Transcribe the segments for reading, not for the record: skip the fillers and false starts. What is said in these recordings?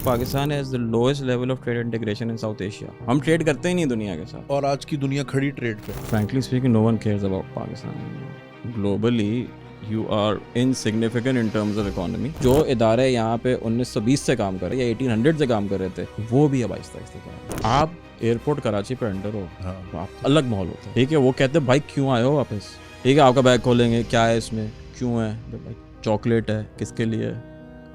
Pakistan has the lowest level of trade integration in south Asia. हम trade करते ही नहीं दुनिया के साथ, और आज की दुनिया खड़ी ट्रेड पे। Frankly speaking no one cares about Pakistan. Globally you are insignificant in terms of economy. जो इदारे यहाँ पे 1920 से काम कर रहे या 1800 से काम कर रहे थे, वो भी अब आहिस्ता आहिस्ता कर रहे हैं। आप एयरपोर्ट कराची पे एंटर हो, तो आप अलग माहौल होता है, ठीक है। वो कहते हैं भाई क्यों आए हो वापस, ठीक है। आपका बैग खोलेंगे, क्या है इसमें, क्यों है, भाई चॉकलेट है, किसके लिए है,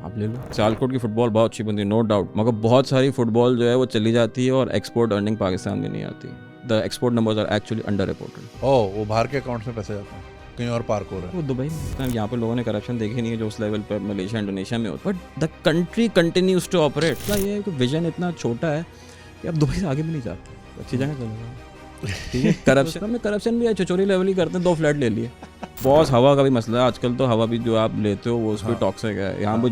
आप ले लो। सियालकोट की फुटबॉल बहुत अच्छी बनती है, नो डाउट, मगर बहुत सारी फुटबॉल जो है वो चली जाती है और एक्सपोर्ट अर्निंग पाकिस्तान में नहीं आती। The export numbers are actually under reported. वो बाहर के अकाउंट्स में पैसे जाते हैं, कहीं और पार्क हो रहा है। वो दुबई में, यहाँ पे लोगों ने करप्शन देखी नहीं है जो उस लेवल पे मलेशिया इंडोनेशिया में होता है। But the country continues to operate. ये है कि विजन इतना छोटा है कि आप दुबई से आगे भी नहीं जाते, अच्छी जगह चले जाओ, ठीक है। करप्शन में करप्शन भी है, चचोरी लेवल ही करते हैं, 2 फ्लैट ले लिए। बहुत हवा का भी मसला है आजकल, तो हवा भी जो आप लेते हो वो उस पर टॉक्सिक है। यहाँ पर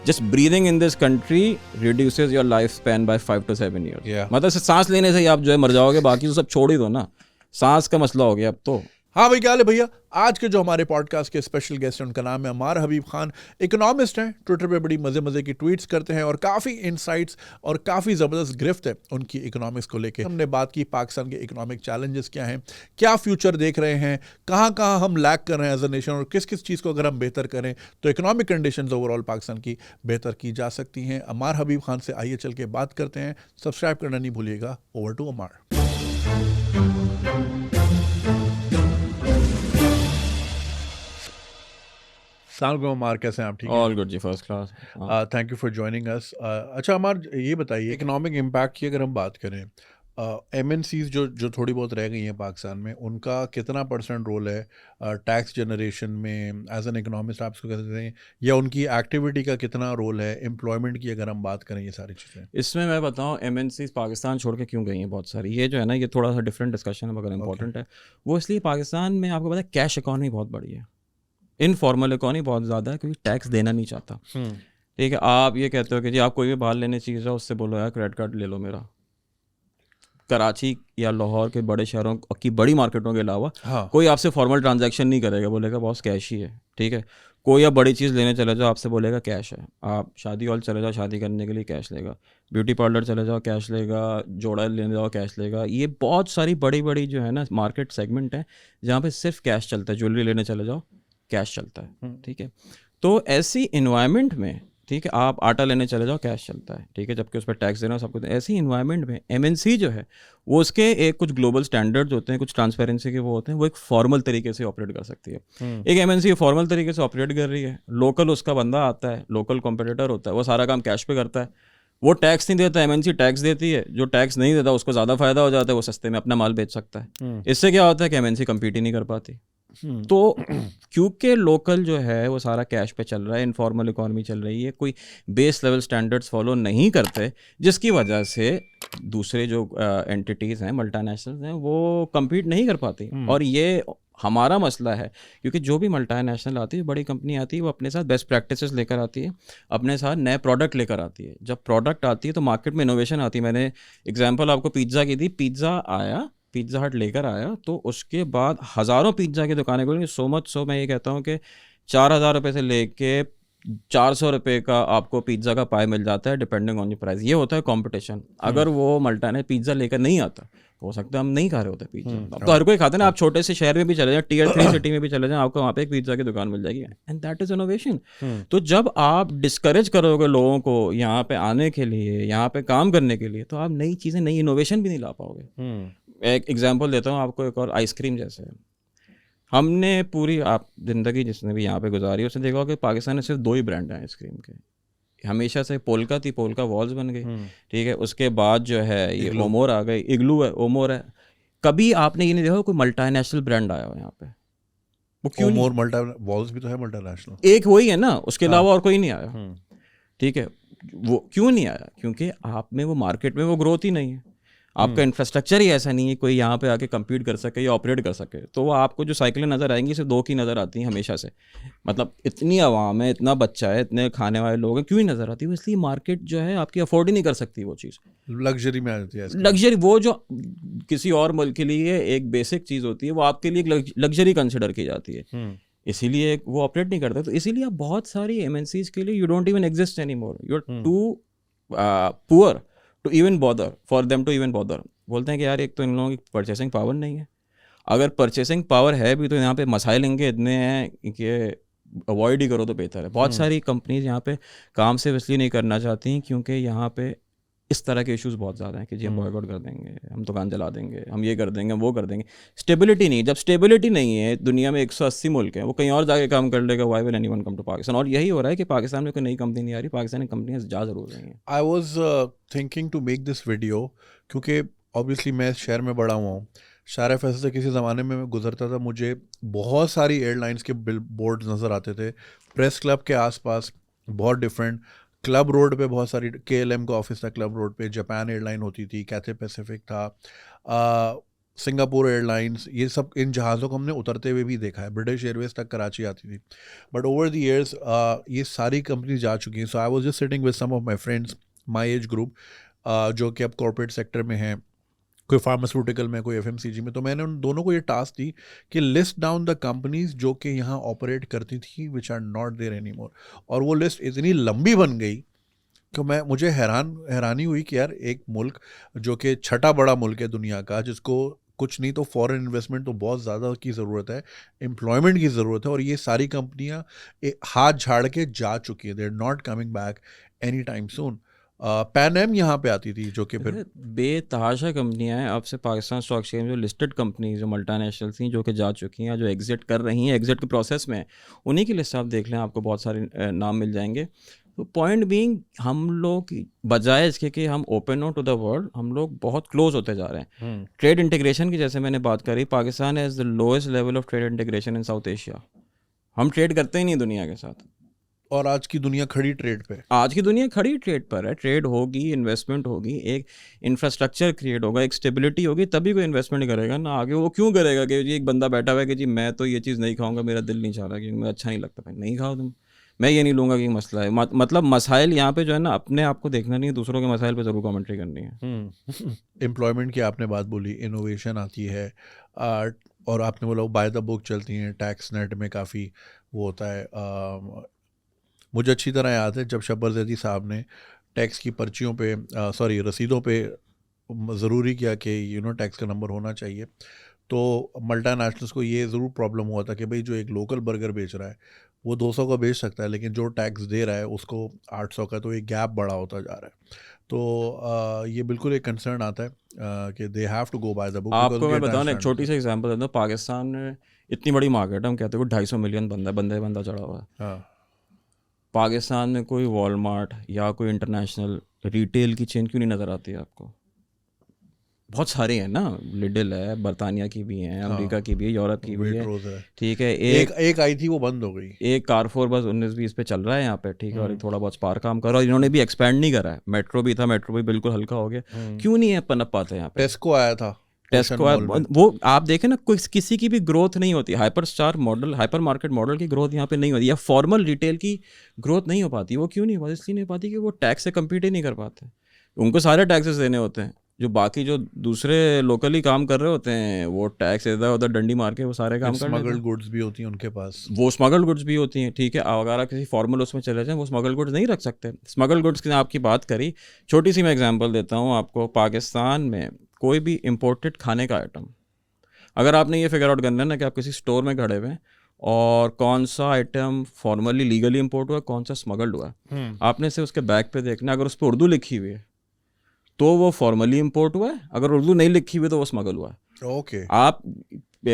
just breathing in this country reduces your life span by 5 to 7 years। मतलब सांस लेने से ही आप जो है मर जाओगे, बाकी तो सब छोड़ ही दो ना, सांस का मसला हो गया अब तो। हाँ भाई, क्या हाल है भैया। आज के जो हमारे पॉडकास्ट के स्पेशल गेस्ट हैं उनका नाम है अमार हबीब खान। इकोनॉमिस्ट हैं, ट्विटर पे बड़ी मज़े मज़े की ट्वीट्स करते हैं और काफ़ी इनसाइट्स और काफ़ी ज़बरदस्त गिरफ्त है उनकी इकोनॉमिक्स को लेके। हमने बात की पाकिस्तान के इकोनॉमिक चैलेंजेस क्या हैं, क्या फ्यूचर देख रहे हैं, कहाँ कहाँ हम लैग कर रहे हैं एज अ नेशन, और किस किस चीज़ को अगर हम बेहतर करें तो इकोनॉमिक कंडीशंस ओवरऑल पाकिस्तान की बेहतर की जा सकती हैं। अमार हबीब खान से आइए चल के बात करते हैं। सब्सक्राइब करना नहीं भूलिएगा। ओवर टू अमार। अमार, कैसे हैं आप? ठीक है, ऑल गुड जी, first class. Thank you for joining us. अच्छा अमार, ये बताइए इकोनॉमिक इम्पैक्ट की अगर हम बात करें, MNCs जो थोड़ी बहुत रह गई हैं पाकिस्तान में, उनका कितना % रोल है टैक्स जनरेशन में? एज एन इकोनॉमिस्ट आप इसको कहते हैं, या उनकी एक्टिविटी का कितना रोल है एम्प्लॉयमेंट की अगर हम बात करें, ये सारी चीज़ें? इसमें मैं बताऊं MNCs पाकिस्तान छोड़ के क्यों गई हैं बहुत सारी। ये जो है ना, ये थोड़ा सा डिफरेंट डिस्कशन है मगर इंपॉर्टेंट है। वो इसलिए पाकिस्तान में आपको पता है कैश इकॉनमी बहुत बड़ी है, इनफॉर्मल इकॉनमी बहुत ज़्यादा है, क्योंकि टैक्स देना नहीं चाहता, ठीक है। आप ये कहते हो कि जी आप कोई भी बाहर लेने चीज़ है, उससे बोलो यार क्रेडिट कार्ड ले लो मेरा। कराची या लाहौर के बड़े शहरों की बड़ी मार्केटों के अलावा कोई आपसे फॉर्मल ट्रांजैक्शन नहीं करेगा, बोलेगा बॉस कैश ही है, ठीक है। कोई आप बड़ी चीज़ लेने चले जाओ, आपसे बोलेगा कैश है। आप शादी हॉल चले जाओ, शादी करने के लिए कैश लेगा। ब्यूटी पार्लर चले जाओ, कैश लेगा। जोड़ा लेने जाओ, कैश लेगा। ये बहुत सारी बड़ी बड़ी जो है ना मार्केट सेगमेंट है जहाँ पे सिर्फ कैश चलता है। ज्वेलरी लेने चले जाओ, कैश चलता है, ठीक है। तो ऐसी इन्वायरमेंट में, ठीक है, आप आटा लेने चले जाओ, कैश चलता है, ठीक है, जबकि उस पर टैक्स देना सब कुछ। ऐसी इन्वायरमेंट में MNC जो है वो उसके एक कुछ ग्लोबल स्टैंडर्ड्स होते हैं, कुछ ट्रांसपेरेंसी के वो होते हैं, वो एक फॉर्मल तरीके से ऑपरेट कर सकती है। एक MNC फॉर्मल तरीके से ऑपरेट कर रही है, लोकल उसका बंदा आता है, लोकल कॉम्पिटिटर होता है, वो सारा काम कैश पे करता है, वो टैक्स नहीं देता, MNC टैक्स देती है। जो टैक्स नहीं देता उसको ज़्यादा फायदा हो जाता है, वो सस्ते में अपना माल बेच सकता है। इससे क्या होता है कि MNC कम्पीट ही नहीं कर पाती। तो क्योंकि लोकल जो है वो सारा कैश पे चल रहा है, इनफॉर्मल इकॉनमी चल रही है, कोई बेस लेवल स्टैंडर्ड्स फॉलो नहीं करते, जिसकी वजह से दूसरे जो एंटिटीज़ हैं, मल्टीनेशनल्स हैं, वो कम्पीट नहीं कर पाती। और ये हमारा मसला है, क्योंकि जो भी मल्टीनेशनल आती है, बड़ी कंपनी आती है, वो अपने साथ बेस्ट प्रैक्टिसेस लेकर आती है, अपने साथ नए प्रोडक्ट लेकर आती है। जब प्रोडक्ट आती है तो मार्केट में इनोवेशन आती है। मैंने एग्जांपल आपको पिज़्ज़ा की दी। पिज़्ज़ा आया, पिज़्ज़ा हट लेकर आया, तो उसके बाद हज़ारों पिज़्ज़ा की दुकानें खुली। सो मच सो मैं ये कहता हूँ कि 4000 रुपये से लेके 400 रुपये का आपको पिज़्ज़ा का पाई मिल जाता है, डिपेंडिंग ऑन द प्राइस। ये होता है कंपटीशन। अगर वो मल्टीनेशनल पिज़्ज़ा लेकर नहीं आता, हो सकता है हम नहीं खा रहे होते पिज़्ज़ा। अब तो हर कोई खाता है ना। आप छोटे से शहर में भी चले जाएं, Tier 3 सिटी में भी चले जाएं, आपको वहाँ पे एक पिज़्ज़ा की दुकान मिल जाएगी, एंड दैट इज़ इनोवेशन। तो जब आप डिस्करेज करोगे लोगों को यहाँ पे आने के लिए, यहाँ पे काम करने के लिए, तो आप नई चीज़ें, नई इनोवेशन भी नहीं ला पाओगे। एक एग्जांपल देता हूँ आपको, एक और, आइसक्रीम जैसे। हमने पूरी आप ज़िंदगी जिसने भी यहाँ पे गुजारी, उसने देखा कि पाकिस्तान में सिर्फ 2 ही ब्रांड हैं आइसक्रीम के। हमेशा से पोल्का थी, पोल्का वॉल्स बन गई, ठीक है। उसके बाद जो है ये ओमोर आ गई, इग्लू है, ओमोर है। कभी आपने ये नहीं देखा कोई मल्टीनेशनल ब्रांड आया हो यहाँ पे? वो क्यों नहीं? वॉल्स भी तो है मल्टीनेशनल, एक वही है ना, उसके अलावा और कोई नहीं आया, ठीक है। वो क्यों नहीं आया? क्योंकि आप में वो मार्केट में वो ग्रोथ ही नहीं है। आपका इंफ्रास्ट्रक्चर ही ऐसा नहीं है कोई यहाँ पे आके कम्पीट कर सके या ऑपरेट कर सके। तो वो आपको जो साइकिलें नज़र आएंगी सिर्फ 2 की नज़र आती हैं हमेशा से। मतलब इतनी आवाम है, इतना बच्चा है, इतने खाने वाले लोग हैं, क्यों ही नज़र आती है? इसलिए मार्केट जो है आपकी अफोर्ड ही नहीं कर सकती वो चीज़। लग्जरी में आ जाती है। लग्जरी वो जो किसी और मुल्क के लिए एक बेसिक चीज़ होती है, वो आपके लिए एक लग्जरी कंसिडर की जाती है, इसीलिए वो ऑपरेट नहीं करते। तो इसीलिए आप बहुत सारी MNCs के लिए you don't even exist any more, you are too poor to even bother, for them to even bother. बोलते हैं कि यार एक तो इन लोगों की परचेसिंग पावर नहीं है, अगर परचेसिंग पावर है भी तो यहाँ पे मसाइल इनके इतने हैं कि अवॉइड ही करो तो बेहतर है। बहुत सारी कंपनीज यहाँ पे काम से इसलिए नहीं करना चाहती क्योंकि यहाँ पे इस तरह के इश्यूज बहुत ज़्यादा हैं कि जी हम बॉयकॉट कर देंगे, हम दुकान जला देंगे, हम ये कर देंगे, हम वो कर देंगे। स्टेबिलिटी नहीं, जब स्टेबिलिटी नहीं है, दुनिया में 180 मुल्क हैं, वो कहीं और जाके काम कर लेगा, why will anyone come to Pakistan? और यही हो रहा है कि पाकिस्तान में कोई नई कंपनी नहीं आ रही, पाकिस्तानी कंपनियाँ जा जरूर रही हैं। I was thinking to make this video क्योंकि ऑब्वियसली मैं इस शहर में बड़ा हुआ हूँ। शार फैसल से किसी ज़माने में मैं गुजरता था, मुझे बहुत सारी एयरलाइंस के बिल बोर्ड नज़र आते थे। प्रेस क्लब के आसपास बहुत डिफरेंट, क्लब रोड पे बहुत सारी, KLM का ऑफिस था क्लब रोड पे, जापान एयरलाइन होती थी, कैथे पैसिफिक था, सिंगापुर एयरलाइंस, ये सब इन जहाज़ों को हमने उतरते हुए भी देखा है। ब्रिटिश एयरवेज तक कराची आती थी। बट ओवर द ईयर्स ये सारी कंपनी जा चुकी हैं। So I was just sitting with some of my friends, my age group, जो कि अब कॉर्पोरेट सेक्टर में हैं, कोई फार्मास्यूटिकल में, कोई FMCG में। तो मैंने उन दोनों को ये टास्क दी कि लिस्ट डाउन द कंपनीज जो कि यहाँ ऑपरेट करती थी which are not there any more. और वो लिस्ट इतनी लंबी बन गई कि मुझे हैरानी हुई कि यार एक मुल्क जो कि छठा बड़ा मुल्क है दुनिया का, जिसको कुछ नहीं तो फॉरेन इन्वेस्टमेंट तो बहुत ज़्यादा की ज़रूरत है, एम्प्लॉयमेंट की ज़रूरत है, और ये सारी कंपनियाँ हाथ झाड़ के जा चुकी हैं। They are not coming back any time soon. Pan Am यहाँ पे आती थी जो कि फिर बेतहाशा कंपनियां हैं। अब से पाकिस्तान स्टॉक एक्सचेंज जो लिस्टेड कंपनी जो मल्टीनेशनल थी जो कि जा चुकी हैं, जो एग्जिट कर रही हैं, एग्जिट के प्रोसेस में, उन्हीं की लिस्ट आप देख लें, आपको बहुत सारे नाम मिल जाएंगे। तो पॉइंट बीइंग, हम लोग बजाय इसके कि हम ओपन हो टू द वर्ल्ड, हम लोग बहुत क्लोज होते जा रहे हैं। ट्रेड इंटीग्रेशन की जैसे मैंने बात करी, Pakistan has the lowest level of trade integration in south Asia. हम ट्रेड करते ही नहीं दुनिया के साथ। और आज की दुनिया खड़ी ट्रेड पे, आज की दुनिया खड़ी ट्रेड पर है। ट्रेड होगी, इन्वेस्टमेंट होगी, एक इंफ्रास्ट्रक्चर क्रिएट होगा, एक स्टेबिलिटी होगी, तभी कोई इन्वेस्टमेंट करेगा ना। आगे वो क्यों करेगा कि जी एक बंदा बैठा हुआ है कि जी मैं तो ये चीज़ नहीं खाऊंगा, मेरा दिल नहीं चाह रहा, कि मुझे अच्छा नहीं लगता। भाई नहीं खाओ तुम, मैं ये नहीं लूँगा कि मसला है। मतलब मसाइल यहाँ पे जो है ना, अपने आप को देखना नहीं है, दूसरों के मसाइल पे ज़रूर कमेंट्री करनी है। एम्प्लॉयमेंट की आपने बात बोली, इनोवेशन आती है, और आपने बोला बाय द बुक चलती हैं, टैक्स नेट में काफ़ी वो होता है। मुझे अच्छी तरह याद है जब शब्बर जैदी साहब ने टैक्स की पर्चियों पे, रसीदों पे ज़रूरी किया कि टैक्स का नंबर होना चाहिए, तो मल्टीनेशनल्स को ये ज़रूर प्रॉब्लम हुआ था कि भाई जो एक लोकल बर्गर बेच रहा है वो 200 का बेच सकता है, लेकिन जो टैक्स दे रहा है उसको 800 का, तो ये गैप बड़ा होता जा रहा है। तो ये बिल्कुल एक कंसर्न आता है कि they have to go by the book. आपको मैं बताऊँ ना, एक छोटी सी एग्जांपल देता हूँ। पाकिस्तान में इतनी बड़ी मार्केट है, हम कहते हैं 250 मिलियन बंदा चढ़ा हुआ है। हाँ, पाकिस्तान में कोई वॉलमार्ट या कोई इंटरनेशनल रिटेल की चेन क्यों नहीं नज़र आती है आपको? बहुत सारी हैं ना, लिडल है, बरतानिया की भी हैं, अमेरिका की भी है, यूरोप की भी है, ठीक है। एक आई थी वो बंद हो गई, एक कारफोर बस 19-20 पे चल रहा है यहाँ पे, ठीक है, और थोड़ा बहुत स्पार काम कर रहा है। और इन्होंने भी एक्सपैंड नहीं करा है। मेट्रो भी था, मेट्रो भी बिल्कुल हल्का हो गया। क्यों नहीं है पनप पाते यहाँ पे? टेस्को आया था, टेस्को, वो आप देखें ना, कोई किसी की भी ग्रोथ नहीं होती। Hyper star model, hyper market model की ग्रोथ यहाँ पे नहीं होती, या फॉर्मल रिटेल की ग्रोथ नहीं हो पाती। वो क्यों नहीं हो पाती? इसलिए नहीं हो पाती कि वो टैक्स से कम्पीट ही नहीं कर पाते। उनको सारे टैक्सेस देने होते हैं, जो बाकी जो दूसरे लोकली काम कर रहे होते हैं वो टैक्स इधर उधर डंडी मार के वो सारे काम कर रहे हैं। स्मगल्ड गुड्स भी होती हैं उनके पास, वो स्मगल्ड गुड्स भी होती हैं, ठीक है। अगर किसी फॉर्मल उसमें चले जाएं, वो स्मगल्ड गुड्स नहीं रख सकते। स्मगल्ड गुड्स की आपकी बात करी, छोटी सी मैं एग्जांपल देता हूँ आपको। पाकिस्तान में कोई भी इम्पोर्टेड खाने का आइटम, अगर आपने ये फिगर आउट करना है ना कि आप किसी स्टोर में खड़े हुए हैं और कौन सा आइटम फॉर्मली लीगली इम्पोर्ट हुआ, कौन सा स्मगल्ड हुआ, आपने से उसके बैग पे देखना। अगर उस पर उर्दू लिखी हुई है तो वो फॉर्मली इम्पोर्ट हुआ है, अगर उर्दू नहीं लिखी हुई तो वो स्मगल हुआ है। ओके। आप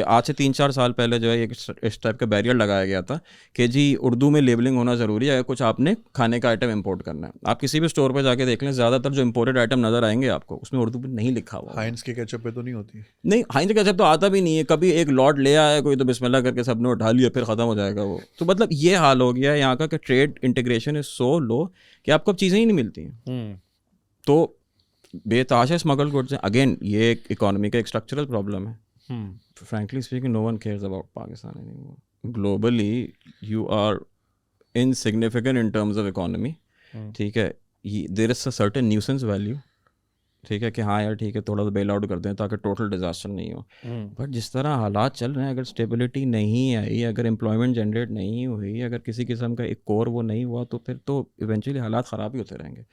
आज से 3-4 साल पहले जो है एक इस टाइप का बैरियर लगाया गया था कि जी उर्दू में लेबलिंग होना ज़रूरी है अगर कुछ आपने खाने का आइटम इंपोर्ट करना है। आप किसी भी स्टोर पे जाके देख लें, ज़्यादातर जो इंपोर्टेड आइटम नज़र आएंगे आपको उसमें उर्दू में नहीं लिखा हुआ। हाइंस के केचप पे तो नहीं होती? नहीं, हाइंस के केचप तो आता भी नहीं है। कभी एक लॉट ले आया कोई तो बिस्मिल्लाह करके सबने उठा लिया, फिर ख़त्म हो जाएगा वो। तो मतलब ये हाल हो गया है यहाँ का कि ट्रेड इंटीग्रेशन इज़ सो लो कि आपको अब चीज़ें ही नहीं मिलती हैं। तो बेतहाशा स्मगल गुड्स हैं। अगेन ये एक इकोनॉमी का एक स्ट्रक्चरल प्रॉब्लम है। Frankly speaking, no one cares about Pakistan anymore. Globally, you are insignificant in terms of economy. ठीक है, there is a certain nuisance value. ठीक है कि हाँ यार ठीक है थोड़ा सा बेल आउट कर दें ताकि टोटल डिजास्टर नहीं हो। बट जिस तरह हालात चल रहे हैं, अगर स्टेबिलिटी नहीं आई, अगर एम्प्लॉयमेंट जनरेट नहीं हुई, अगर किसी किस्म का एक कोर वो नहीं हुआ, तो फिर तो इवेंचुअली हालात ख़राब ही होते रहेंगे।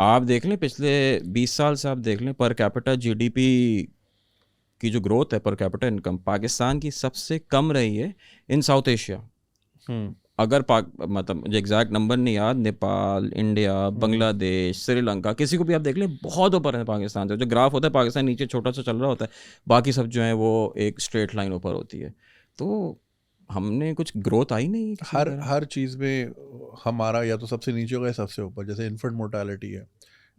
आप देख लें पिछले 20 साल से, आप देख लें पर कैपिटा जीडीपी की जो ग्रोथ है, पर कैपिटा इनकम पाकिस्तान की सबसे कम रही है इन साउथ एशिया। अगर मतलब मुझे एग्जैक्ट नंबर नहीं याद, नेपाल, इंडिया, बांग्लादेश, श्रीलंका, किसी को भी आप देख लें बहुत ऊपर है पाकिस्तान से। जो ग्राफ होता है पाकिस्तान नीचे छोटा सा चल रहा होता है, बाकी सब जो है वो एक स्ट्रेट लाइन ऊपर होती है। तो हमने कुछ ग्रोथ आई नहीं है हर चीज़ में हमारा या तो सबसे नीचे होगा या सबसे ऊपर। जैसे इन्फेंट मोर्टालिटी है,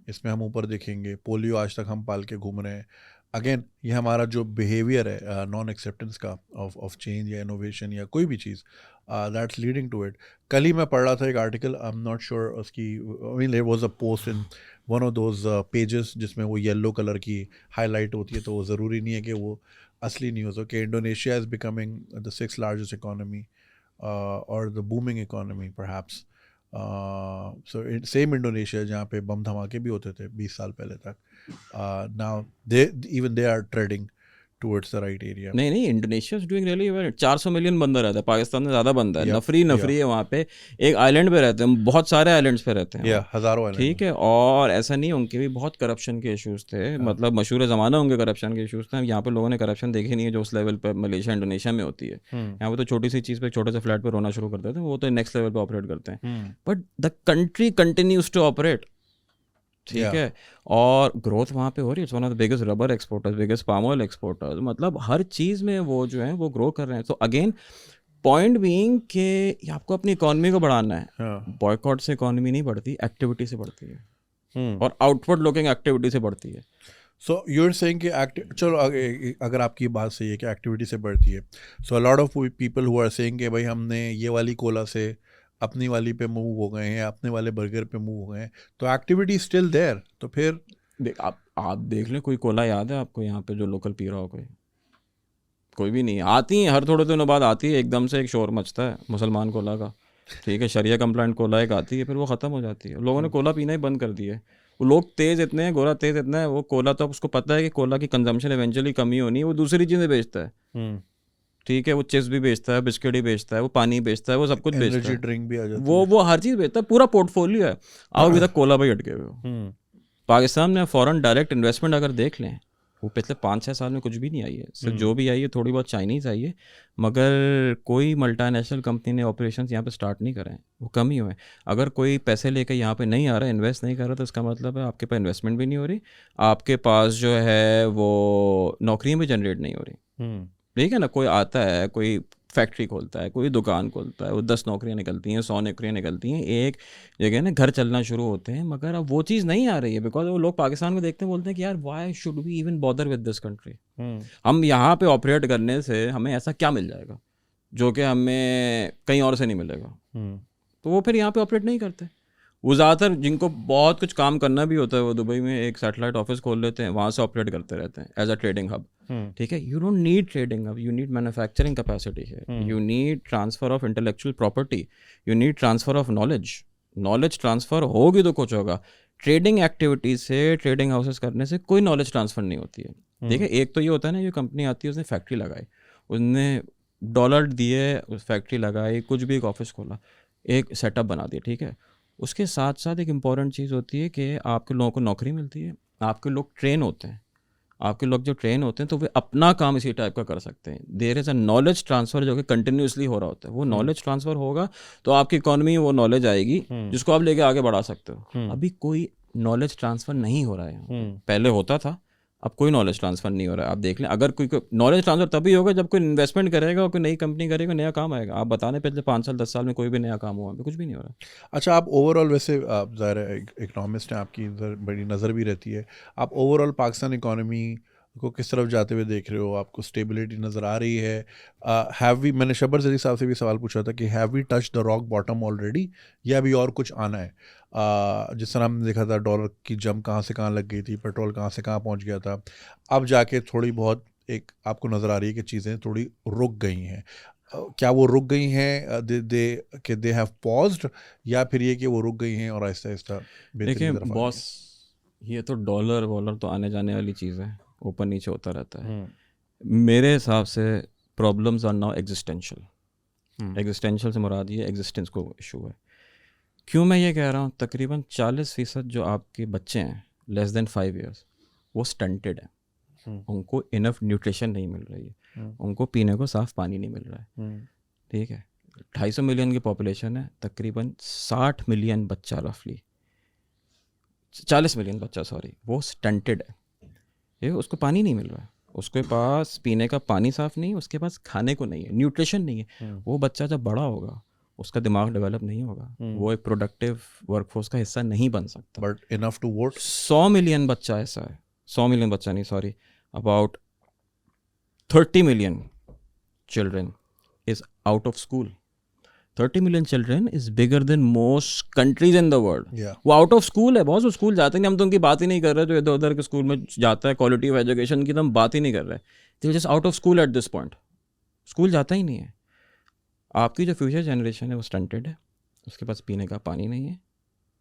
इसमें हम ऊपर देखेंगे। पोलियो आज तक हम पाल के घूम रहे हैं। अगेन ये हमारा जो बिहेवियर है नॉन एक्सेप्टेंस का ऑफ चेंज या इनोवेशन या कोई भी चीज़, दैट्स लीडिंग टू इट। कल ही मैं पढ़ रहा था एक article, I am not sure उसकी, I mean there was a post in one of those pages जिसमें वो येलो कलर की हाईलाइट होती है, तो वो ज़रूरी नहीं है कि वो असली न्यूज़ हो, कि Indonesia is becoming the 6th largest economy और the booming economy perhaps. So same Indonesia जहाँ पे बम धमाके भी होते थे 20 साल पहले तक, now they are treading towards the right area. नहीं, Indonesia is doing really well. 400 million बंदा रहता है, पाकिस्तान में ज़्यादा बंदा है। नफरी है वहाँ पे, एक आइलैंड पे रहते हैं, बहुत सारे आइलैंड्स पे रहते हैं, हज़ारों आइलैंड। ठीक है, और ऐसा नहीं, उनके भी बहुत करप्शन के इश्यूज थे, मतलब मशहूर ज़माना उनके करप्शन के इश्यूज थे। यहाँ पे लोगों ने करप्शन देखी नहीं है जो उस लेवल पे मलेशिया इंडोनेशिया में होती है। यहाँ पे तो छोटी सी चीज़ पे, छोटे से फ्लैट पे रोना शुरू कर देते हैं, वो तो नेक्स्ट लेवल पे ऑपरेट करते हैं। But the country continues to operate, ठीक है, और ग्रोथ वहाँ पे हो रही है। It's one of the biggest rubber exporters, biggest palm oil exporters, मतलब हर चीज़ में वो जो है वो ग्रो कर रहे हैं। तो अगेन पॉइंट बीइंग कि आपको अपनी इकोनॉमी को बढ़ाना है। बॉयकॉट से इकोनॉमी नहीं बढ़ती, एक्टिविटी से बढ़ती है, और आउटवर्ड लुकिंग एक्टिविटी से बढ़ती है। सो यूर सेइंग कि चलो अगर आपकी बात सही है कि एक्टिविटी से बढ़ती है, so a lot of people who are saying कि भाई हमने ये वाली कोला से अपनी वाली पे मूव हो गए हैं, अपने वाले बर्गर पे मूव हो गए हैं, तो एक्टिविटी स्टिल देयर। तो फिर आप देख लें, कोई कोला याद है आपको यहाँ पे जो लोकल पी रहा हो? कोई भी नहीं। आती है हर थोड़े दिनों बाद, आती है एकदम से एक शोर मचता है मुसलमान कोला का, ठीक है, शरिया कंप्लाइंट कोला एक आती है, फिर वो ख़त्म हो जाती है। लोगों ने कोला पीना ही बंद कर दिया है। वो लोग तेज़ इतने हैं, गोरा तेज़ इतना है, वो कोला तो उसको पता है कि कोला की कंजम्पशन इवेंचुअली कमी होनी है, वो दूसरी चीज़ें बेचता है, ठीक है, वो चिप्स भी बेचता है, बिस्किट भी बेचता है, वो पानी बेचता है, वो सब कुछ बेचता है, ड्रिंक भी आ जाती वो हर चीज़ बेचता है, पूरा पोर्टफोलियो है। आओ अभी तक कोला भाई अटके हुए हो। पाकिस्तान में फॉरेन डायरेक्ट इन्वेस्टमेंट अगर देख लें, वो पिछले 5-6 साल में कुछ भी नहीं आई है। सिर्फ जो भी आई है थोड़ी बहुत चाइनीज़ आई है, मगर कोई मल्टीनेशनल कंपनी ने ऑपरेशंस यहाँ पे स्टार्ट नहीं करे हैं, वो कम ही हुए हैं। अगर कोई पैसे लेकर यहाँ पे नहीं आ रहा है, इन्वेस्ट नहीं कर रहा, तो इसका मतलब है आपके पास इन्वेस्टमेंट भी नहीं हो रही, आपके पास जो है वो नौकरियाँ भी जनरेट नहीं हो रही, ठीक है ना। कोई आता है, कोई फैक्ट्री खोलता है, कोई दुकान खोलता है, वो 10 नौकरियां निकलती हैं, 100 नौकरियां निकलती हैं, एक जगह ना घर चलना शुरू होते हैं, मगर अब वो चीज़ नहीं आ रही है। बिकॉज वो लोग पाकिस्तान को देखते हैं, बोलते हैं कि यार why should we even bother with this country. हम यहाँ पे ऑपरेट करने से हमें ऐसा क्या मिल जाएगा जो कि हमें कहीं और से नहीं मिलेगा, तो वो फिर यहाँ पे ऑपरेट नहीं करते। वो ज़्यादातर जिनको बहुत कुछ काम करना भी होता है, वो दुबई में एक सैटेलाइट ऑफिस खोल लेते हैं, वहाँ से ऑपरेट करते रहते हैं एज अ ट्रेडिंग हब, ठीक है। You don't need trading hub, you need manufacturing capacity है, you need transfer of intellectual property, you need transfer of knowledge transfer होगी तो कुछ होगा। ट्रेडिंग एक्टिविटीज से, ट्रेडिंग हाउसेस करने से कोई नॉलेज ट्रांसफर नहीं होती है। देखिए, एक तो ये होता है ना, ये कंपनी आती है, उसने फैक्ट्री लगाई, उसने डॉलर दिए, उस फैक्ट्री लगाई, कुछ भी एक ऑफिस खोला, एक सेटअप बना दिया, ठीक है। उसके साथ साथ एक इम्पॉर्टेंट चीज़ होती है कि आपके लोगों को नौकरी मिलती है, आपके लोग ट्रेन होते हैं, आपके लोग जो ट्रेन होते हैं तो वे अपना काम इसी टाइप का कर सकते हैं। There is a knowledge transfer जो कि कंटिन्यूसली हो रहा होता है। वो नॉलेज ट्रांसफ़र होगा तो आपकी इकोनॉमी वो नॉलेज आएगी जिसको आप लेके आगे बढ़ा सकते हो। अभी कोई नॉलेज ट्रांसफ़र नहीं हो रहा है, पहले होता था, अब कोई नॉलेज ट्रांसफ़र नहीं हो रहा है। आप देख लें, अगर कोई नॉलेज ट्रांसफ़र तभी होगा जब कोई इन्वेस्टमेंट करेगा और कोई नई कंपनी करेगा, नया काम आएगा। आप बताने पिछले 5 साल 10 साल में कोई भी नया काम हुआ, कुछ भी नहीं हो रहा। अच्छा, आप ओवरऑल, वैसे आप ज़ाहिर है इकोनॉमिस्ट हैं, आपकी बड़ी नज़र भी रहती है, आप ओवरऑल पाकिस्तान इकोनॉमी को किस तरफ जाते हुए देख रहे हो? आपको स्टेबिलिटी नज़र आ रही है? हैव वी, मैंने शब्बर ज़री साहब से भी सवाल पूछा था कि have we touch the rock bottom already, या अभी और कुछ आना है? जिस तरह हमने देखा था डॉलर की जंप कहाँ से कहाँ लग गई थी, पेट्रोल कहाँ से कहाँ पहुँच गया था, अब जाके थोड़ी बहुत एक आपको नज़र आ रही है कि चीज़ें थोड़ी रुक गई हैं। क्या वो रुक गई हैं, दे हैव पॉज्ड, या फिर ये कि वो रुक गई हैं और आहिस्ता आहिस्ता? देखिए बॉस, ये तो डॉलर वॉलर तो आने जाने वाली चीज़ है, ऊपर नीचे होता रहता है। मेरे हिसाब से problems are now existential. Existential से मुराद ये एग्जिस्टेंस को इशू है। क्यों मैं ये कह रहा हूँ, तकरीबन 40% जो आपके बच्चे हैं लेस देन 5 years वो स्टंटेड है, उनको इनफ न्यूट्रिशन नहीं मिल रही है, उनको पीने को साफ पानी नहीं मिल रहा है। ठीक है, 250 मिलियन की पॉपुलेशन है, तकरीबन 60 मिलियन बच्चा, रफली 40 मिलियन बच्चा सॉरी, वो स्टंटेड है। ये उसको पानी नहीं मिल रहा है, उसके पास पीने का पानी साफ नहीं है, उसके पास खाने को नहीं है, न्यूट्रिशन नहीं है। वो बच्चा जब बड़ा होगा उसका दिमाग डेवलप नहीं होगा, वो एक प्रोडक्टिव वर्कफोर्स का हिस्सा नहीं बन सकता। But enough to vote 100 million बच्चा ऐसा है, 100 मिलियन बच्चा नहीं sorry, about 30 million children is out of school. 30 million children is bigger than most countries in the world. वो आउट ऑफ स्कूल है, बहुत वो स्कूल जाते नहीं, हम तो उनकी बात ही नहीं कर रहे जो इधर उधर के स्कूल में जाता है, क्वालिटी ऑफ एजुकेशन की तो हम बात ही नहीं कर रहे। They just out of school at this point, school जाता ही नहीं है। आपकी जो फ्यूचर जनरेशन है वो स्टंटेड है, उसके पास पीने का पानी नहीं है,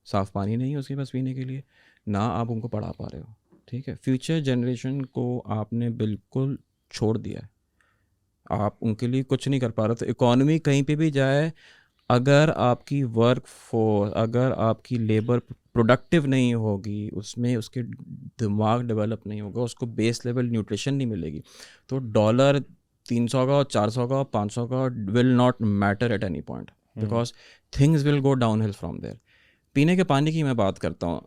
साफ़ पानी नहीं है उसके पास पीने के लिए, ना आप उनको पढ़ा पा रहे हो। ठीक है, फ्यूचर जनरेशन को आपने बिल्कुल छोड़ दिया है, आप उनके लिए कुछ नहीं कर पा रहे। तो इकॉनमी कहीं पे भी जाए, अगर आपकी वर्क फोर्स, अगर आपकी लेबर प्रोडक्टिव नहीं होगी, उसमें उसके दिमाग डेवलप नहीं होगा, उसको बेस लेवल न्यूट्रिशन नहीं मिलेगी, तो डॉलर 300 का और 400 का और 500 का will not matter at any point, because things will go downhill from there. पीने के पानी की मैं बात करता हूँ,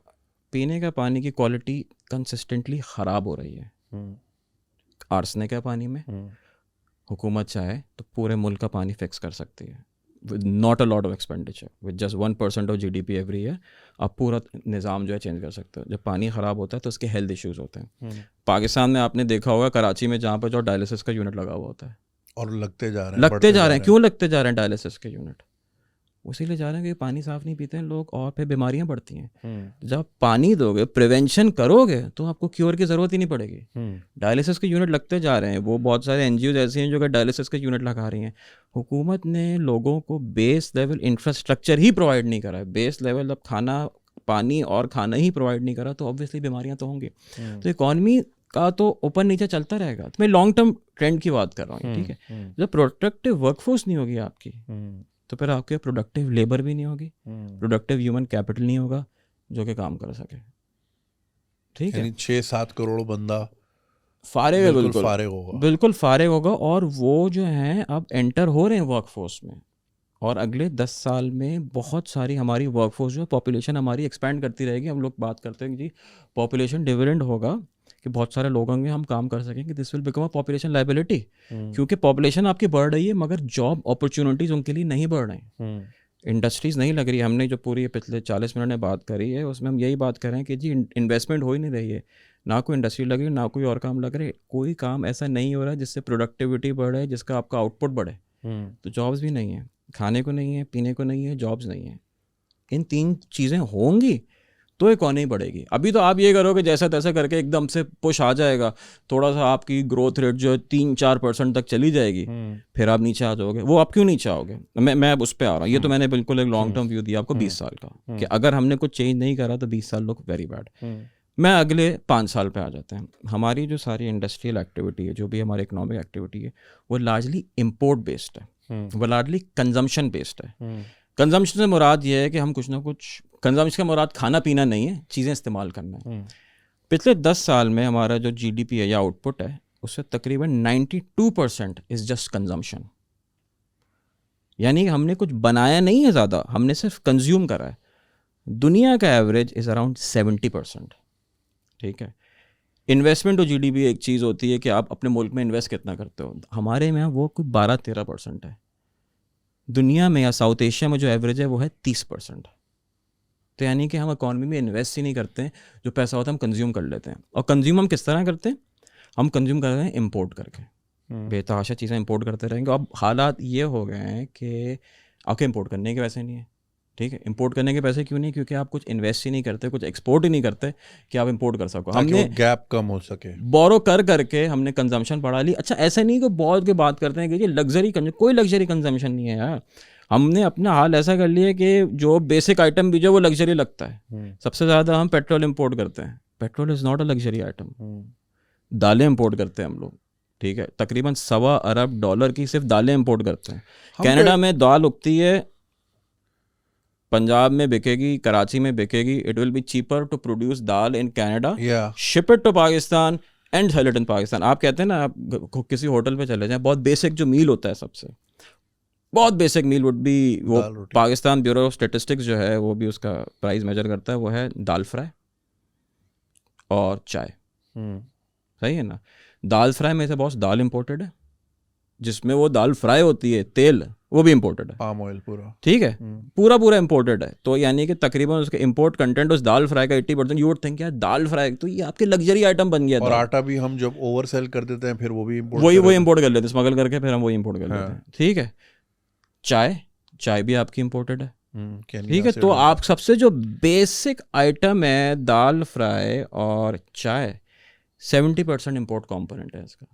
पीने का पानी की क्वालिटी कंसिस्टेंटली ख़राब हो रही है। आर्सेनिक है पानी में, हुकूमत चाहे तो पूरे मुल्क का पानी फिक्स कर सकती है with not a lot of expenditure, with just 1% of GDP every year आप पूरा निज़ाम जो है चेंज कर सकते हो। जब पानी ख़राब होता है तो उसके हेल्थ इश्यूज़ होते हैं। पाकिस्तान में आपने देखा होगा कराची में जहाँ पर जो डायलिसिस का यूनिट लगा हुआ होता है, और लगते जा रहे हैं। क्यों लगते जा रहे हैं डायलिसिस के यूनिट? उसीलिए जा रहे हैं कि पानी साफ़ नहीं पीते हैं लोग और फिर बीमारियां बढ़ती हैं। जब पानी दोगे, प्रिवेंशन करोगे, तो आपको क्योर की ज़रूरत ही नहीं पड़ेगी। डायलिसिस के यूनिट लगते जा रहे हैं, वो बहुत सारे NGOs ऐसी हैं जो कि डायलिसिस के यूनिट लगा रही हैं। हुकूमत ने लोगों को बेस लेवल इंफ्रास्ट्रक्चर ही प्रोवाइड नहीं करा है। बेस लेवल अब खाना, पानी और खाना ही प्रोवाइड नहीं करा, तो ऑब्वियसली बीमारियाँ तो होंगी। तो इकॉनमी का तो ऊपर नीचे चलता रहेगा। तो मैं लॉन्ग टर्म ट्रेंड की बात कर रहा हूँ। ठीक है, जब प्रोडक्टिव वर्कफोर्स नहीं होगी आपकी, तो फिर आपके प्रोडक्टिव लेबर भी नहीं होगी, प्रोडक्टिव ह्यूमन कैपिटल नहीं होगा जो कि काम कर सके। ठीक है, 6-7 करोड़ बंदा फारिग है, बिल्कुल फारिग होगा। और वो जो हैं अब एंटर हो रहे हैं वर्कफोर्स में, और अगले 10 साल में बहुत सारी हमारी वर्कफोर्स जो है, पॉपुलेशन हमारी एक्सपैंड करती रहेगी। हम लोग बात करते हैं कि जी पॉपुलेशन डिविडेंड होगा, कि बहुत सारे लोग होंगे, हम काम कर सकेंगे, this will become a population liability. क्योंकि पॉपुलेशन आपकी बढ़ रही है मगर जॉब अपॉर्चुनिटीज़ उनके लिए नहीं बढ़ रही हैं, इंडस्ट्रीज़ नहीं लग रही। हमने जो पूरी पिछले 40 मिनट में बात करी है उसमें हम यही बात कर रहे हैं कि जी इन्वेस्टमेंट हो ही नहीं रही है, ना कोई इंडस्ट्री लग रही, ना कोई और काम लग रहा है, कोई काम ऐसा नहीं हो रहा है जिससे प्रोडक्टिविटी बढ़े, जिसका आपका आउटपुट बढ़े। तो जॉब्स भी नहीं है, खाने को नहीं है, पीने को नहीं है, जॉब्स नहीं है। इन 3 चीज़ें होंगी तो इकॉनमी बढ़ेगी। अभी तो आप ये करोगे जैसा तैसा करके एकदम से पुश आ जाएगा, थोड़ा सा आपकी ग्रोथ रेट जो है 3-4% तक चली जाएगी, फिर आप नीचे आ जाओगे। वो आप क्यों नीचे आओगे? मैं अब उस पर आ रहा हूँ। ये तो मैंने बिल्कुल एक लॉन्ग टर्म व्यू दिया आपको 20 साल का, कि अगर हमने कुछ चेंज नहीं करा तो 20 साल लोग वेरी बैड। मैं अगले 5 साल पे आ जाते हैं। हमारी जो सारी इंडस्ट्रियल एक्टिविटी है, जो भी हमारी इकोनॉमिक एक्टिविटी है, वो लार्जली इम्पोर्ट बेस्ड है, वो लार्जली कंजम्पशन बेस्ड है। कंजम्पशन से मुराद ये है कि हम कुछ ना कुछ, कंजम्पशन का मुराद खाना पीना नहीं है, चीज़ें इस्तेमाल करना है। पिछले 10 साल में हमारा जो GDP है या आउटपुट है, उससे तकरीबन 92% इज़ जस्ट कंजम्पशन। यानी कि हमने कुछ बनाया नहीं है ज़्यादा, हमने सिर्फ कंज्यूम करा है। दुनिया का एवरेज इज़ अराउंड 70%। ठीक है, इन्वेस्टमेंट और GDP एक चीज़ होती है कि आप अपने मुल्क में इन्वेस्ट कितना करते हो। हमारे में वो कोई 12-13% है। दुनिया में या साउथ एशिया में जो एवरेज है वो है 30%। तो यानी कि हम इकॉनमी में इन्वेस्ट ही नहीं करते हैं, जो पैसा होता है हम कंज्यूम कर लेते हैं। और कंज्यूम हम किस तरह करते हैं? हम कंज्यूम कर रहे हैं इम्पोर्ट करके, बेतहाशा चीज़ें इम्पोर्ट करते रहेंगे। अब हालात ये हो गए हैं कि आपके इम्पोर्ट करने के पैसे नहीं है। ठीक है, इंपोर्ट करने के पैसे क्यों नहीं? क्योंकि आप कुछ इन्वेस्ट ही नहीं करते, कुछ एक्सपोर्ट ही नहीं करते कि आप इंपोर्ट कर सको। हमने गैप कम हो सके, बोरो कर करके हमने कंजम्पशन बढ़ा ली। अच्छा, ऐसा नहीं कि बहुत की बात करते हैं कि लग्जरी, कोई लग्जरी कंजम्पशन नहीं है यार। हमने अपना हाल ऐसा कर लिया कि जो बेसिक आइटम भी जो वो लग्जरी लगता है। सबसे ज़्यादा हम पेट्रोल इंपोर्ट करते हैं, petrol is not a luxury item. दालें इंपोर्ट करते हैं हम लोग, ठीक है, तकरीबन $1.25 अरब की सिर्फ दालें इंपोर्ट करते हैं। कनाडा में दाल उगती है, पंजाब में बिकेगी, कराची में बिकेगी, it will be cheaper to produce dal in Canada, ship it to Pakistan and sell it in Pakistan. आप कहते हैं ना, आप किसी होटल पे चले जाएं, बहुत बेसिक जो मील होता है, सबसे बहुत बेसिक मील वुड बी, वो पाकिस्तान ब्यूरो ऑफ स्टेटिस्टिक्स जो है वो भी उसका प्राइस मेजर करता है, वो है दाल फ्राई और चाय। सही है ना। दाल फ्राई में से बहुत दाल इंपोर्टेड है, जिसमें वो दाल फ्राई होती है, तेल वो भी इंपोर्टेड है, पाम ऑयल पूरा, ठीक है, पूरा इंपोर्टेड है। तो यानी कि तकरीबन उसके इंपोर्ट कंटेंट उस दाल फ्राई का 80%। यू वुड थिंक यार दाल फ्राई तो ये आपके लग्जरी आइटम बन गया। और आटा भी हम जब ओवर सेल कर देते हैं फिर वो भी इंपोर्ट कर लेते हैं, स्मगल करके फिर हम वो इंपोर्ट कर लेते हैं, ठीक है। चाय भी आपकी इंपोर्टेड है, ठीक है। तो आप सबसे जो बेसिक आइटम है दाल फ्राई और चाय, 70% इंपोर्ट कंपोनेंट है इसका।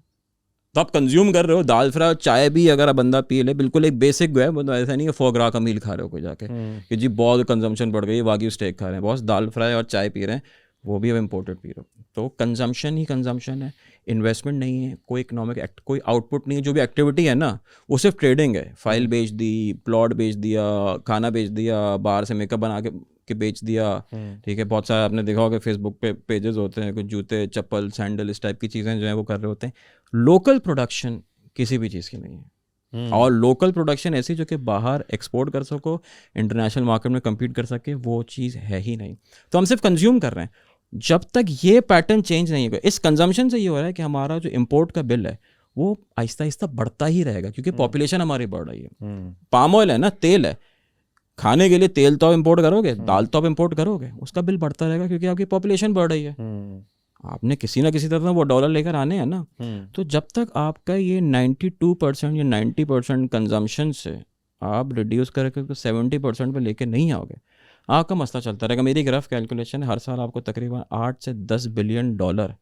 तो आप कंज्यूम कर रहे हो दाल फ्राई और चाय भी, अगर आप बंदा पी ले, बिल्कुल एक बेसिक है, मतलब ऐसा नहीं है फोग्रा का मील खा रहे हो कोई जाके कि जी बहुत कंजम्पशन बढ़ गई, वाग्यू स्टेक खा रहे हैं, बहुत दाल फ्राई और चाय पी रहे हैं, वो भी अब इम्पोर्टेड पी रहे हो। तो कंजम्पशन ही कंजम्पशन है, इन्वेस्टमेंट नहीं है, कोई इकोनॉमिक कोई आउटपुट नहीं है। जो भी एक्टिविटी है ना वो सिर्फ ट्रेडिंग है, फाइल बेच दी, प्लॉट बेच दिया, खाना बेच दिया, बाहर से मेकअप बना के बेच दिया, ठीक है। बहुत सारा आपने देखा होगा फेसबुक पे पेजेस होते हैं, कुछ जूते, चप्पल, सैंडल, इस टाइप की चीज़ें जो है वो कर रहे होते हैं। लोकल प्रोडक्शन किसी भी चीज़ की नहीं है, और लोकल प्रोडक्शन ऐसी जो कि बाहर एक्सपोर्ट कर सको, इंटरनेशनल मार्केट में कम्पीट कर सके, वो चीज़ है ही नहीं। तो हम सिर्फ कंज्यूम कर रहे हैं। जब तक ये पैटर्न चेंज नहीं होगा, इस कंजम्पशन से ये हो रहा है कि हमारा जो इम्पोर्ट का बिल है वो आहिस्ता आहिस्ता बढ़ता ही रहेगा, क्योंकि पॉपुलेशन हमारी बढ़ रही है। पाम ऑयल है ना, तेल है, खाने के लिए तेल तो आप इम्पोर्ट करोगे, दाल तो आप इम्पोर्ट करोगे, उसका बिल बढ़ता रहेगा क्योंकि आपकी पॉपुलेशन बढ़ रही है। आपने किसी ना किसी तरह वो डॉलर लेकर आने हैं ना। तो जब तक आपका ये 92% या 90% कंजम्पशन से आप रिड्यूस करके 70% पे लेके नहीं आओगे, आपका मसला चलता रहेगा। मेरी रफ कैलकुलेशन है, हर साल आपको तकरीबन 8 से 10 बिलियन डॉलर